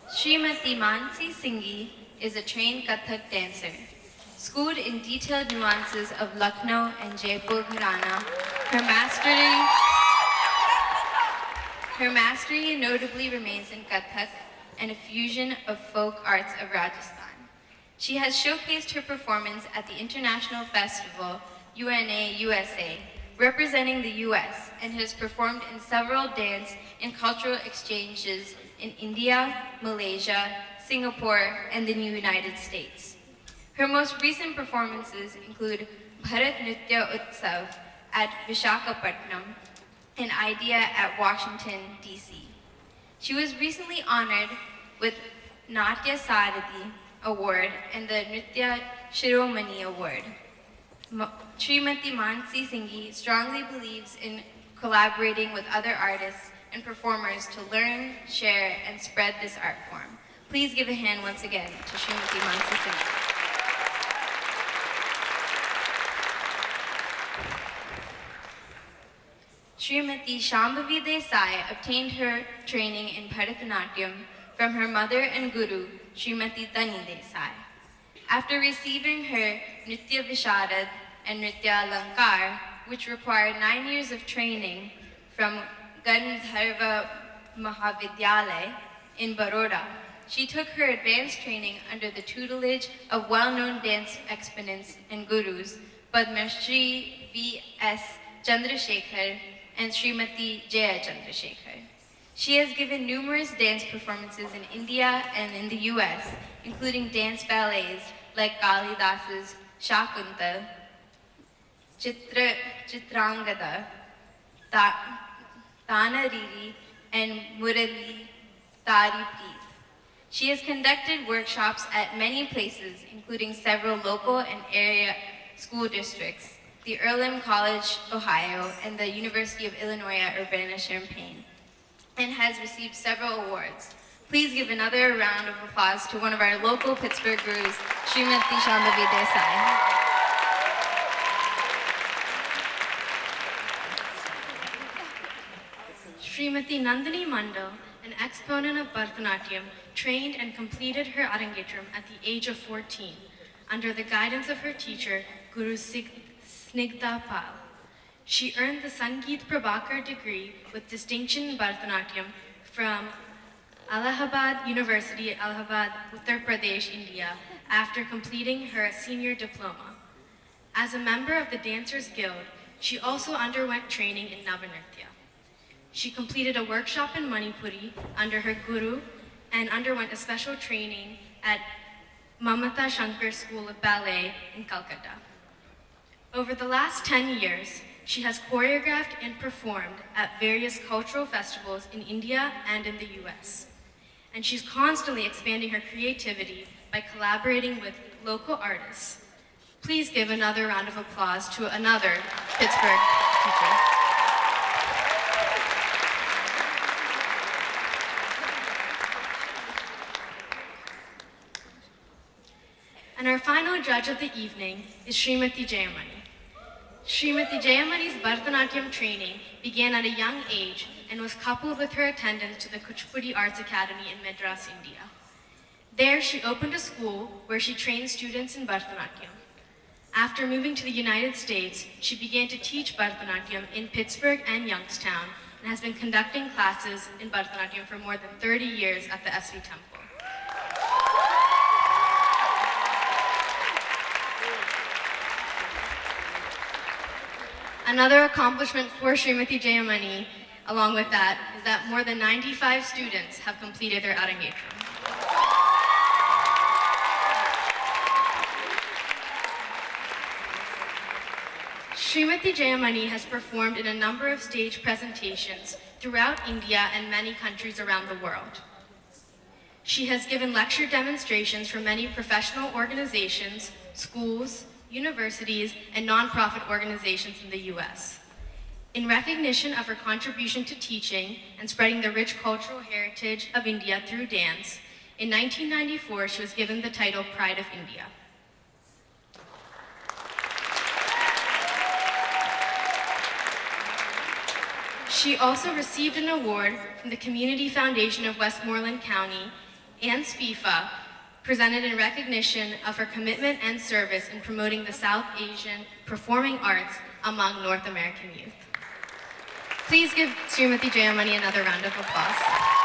Srimati Mansi Singhi is a trained Kathak dancer. Schooled in detailed nuances of Lucknow and Jaipur Gharana, her mastery notably remains in Kathak, and a fusion of folk arts of Rajasthan. She has showcased her performance at the International Festival UNA USA, representing the US, and has performed in several dance and cultural exchanges in India, Malaysia, Singapore, and the United States. Her most recent performances include Bharat Nritya Utsav at Vishakhapatnam and IDEA at Washington, D.C. She was recently honored with Natya Saradi Award and the Nritya Shiromani Award. Srimati Mansi Singhi strongly believes in collaborating with other artists and performers to learn, share, and spread this art form. Please give a hand once again to Srimati Mansi Singhi. Srimati Shambhavi Desai obtained her training in Bharatanatyam from her mother and guru, Srimati Tani Desai. After receiving her Nritya Visharad and Nritya Lankar, which required 9 years of training from Gandharva Mahavidyalaya in Baroda, she took her advanced training under the tutelage of well-known dance exponents and gurus, Padma Shri V.S. Chandrasekhar and Srimati Jaya Chandrasekhar. She has given numerous dance performances in India and in the US, including dance ballets like Kalidas's Shakuntal, Chitrangada, Tanariri, and Murali Tari Preet. She has conducted workshops at many places, including several local and area school districts, the Earlham College, Ohio, and the University of Illinois at Urbana-Champaign, and has received several awards. Please give another round of applause to one of our local Pittsburgh gurus, Srimati Shambhavi Desai. Srimati Nandini Mandal, an exponent of Bharatanatyam, trained and completed her Arangetram at the age of 14, under the guidance of her teacher, Guru Snigdha Pal. She earned the Sangeet Prabhakar degree with distinction in Bharatanatyam from Allahabad University, Allahabad, Uttar Pradesh, India, after completing her senior diploma. As a member of the Dancers Guild, she also underwent training in Navanritya. She completed a workshop in Manipuri under her guru and underwent a special training at Mamata Shankar School of Ballet in Calcutta. Over the last 10 years, she has choreographed and performed at various cultural festivals in India and in the US. And she's constantly expanding her creativity by collaborating with local artists. Please give another round of applause to another Pittsburgh teacher. And our final judge of the evening is Srimati Jayamani. Srimati Jayamani's Bharatanatyam training began at a young age and was coupled with her attendance to the Kuchipudi Arts Academy in Madras, India. There, she opened a school where she trained students in Bharatanatyam. After moving to the United States, she began to teach Bharatanatyam in Pittsburgh and Youngstown and has been conducting classes in Bharatanatyam for more than 30 years at the SV Temple. Another accomplishment for Srimati Jayamani, along with that, is that more than 95 students have completed their Arangetram. Srimati Jayamani has performed in a number of stage presentations throughout India and many countries around the world. She has given lecture demonstrations for many professional organizations, schools, universities, and nonprofit organizations in the US. In recognition of her contribution to teaching and spreading the rich cultural heritage of India through dance, in 1994 she was given the title Pride of India. She also received an award from the Community Foundation of Westmoreland County and SPIFA, presented in recognition of her commitment and service in promoting the South Asian performing arts among North American youth. Please give Srimati Jayamani another round of applause.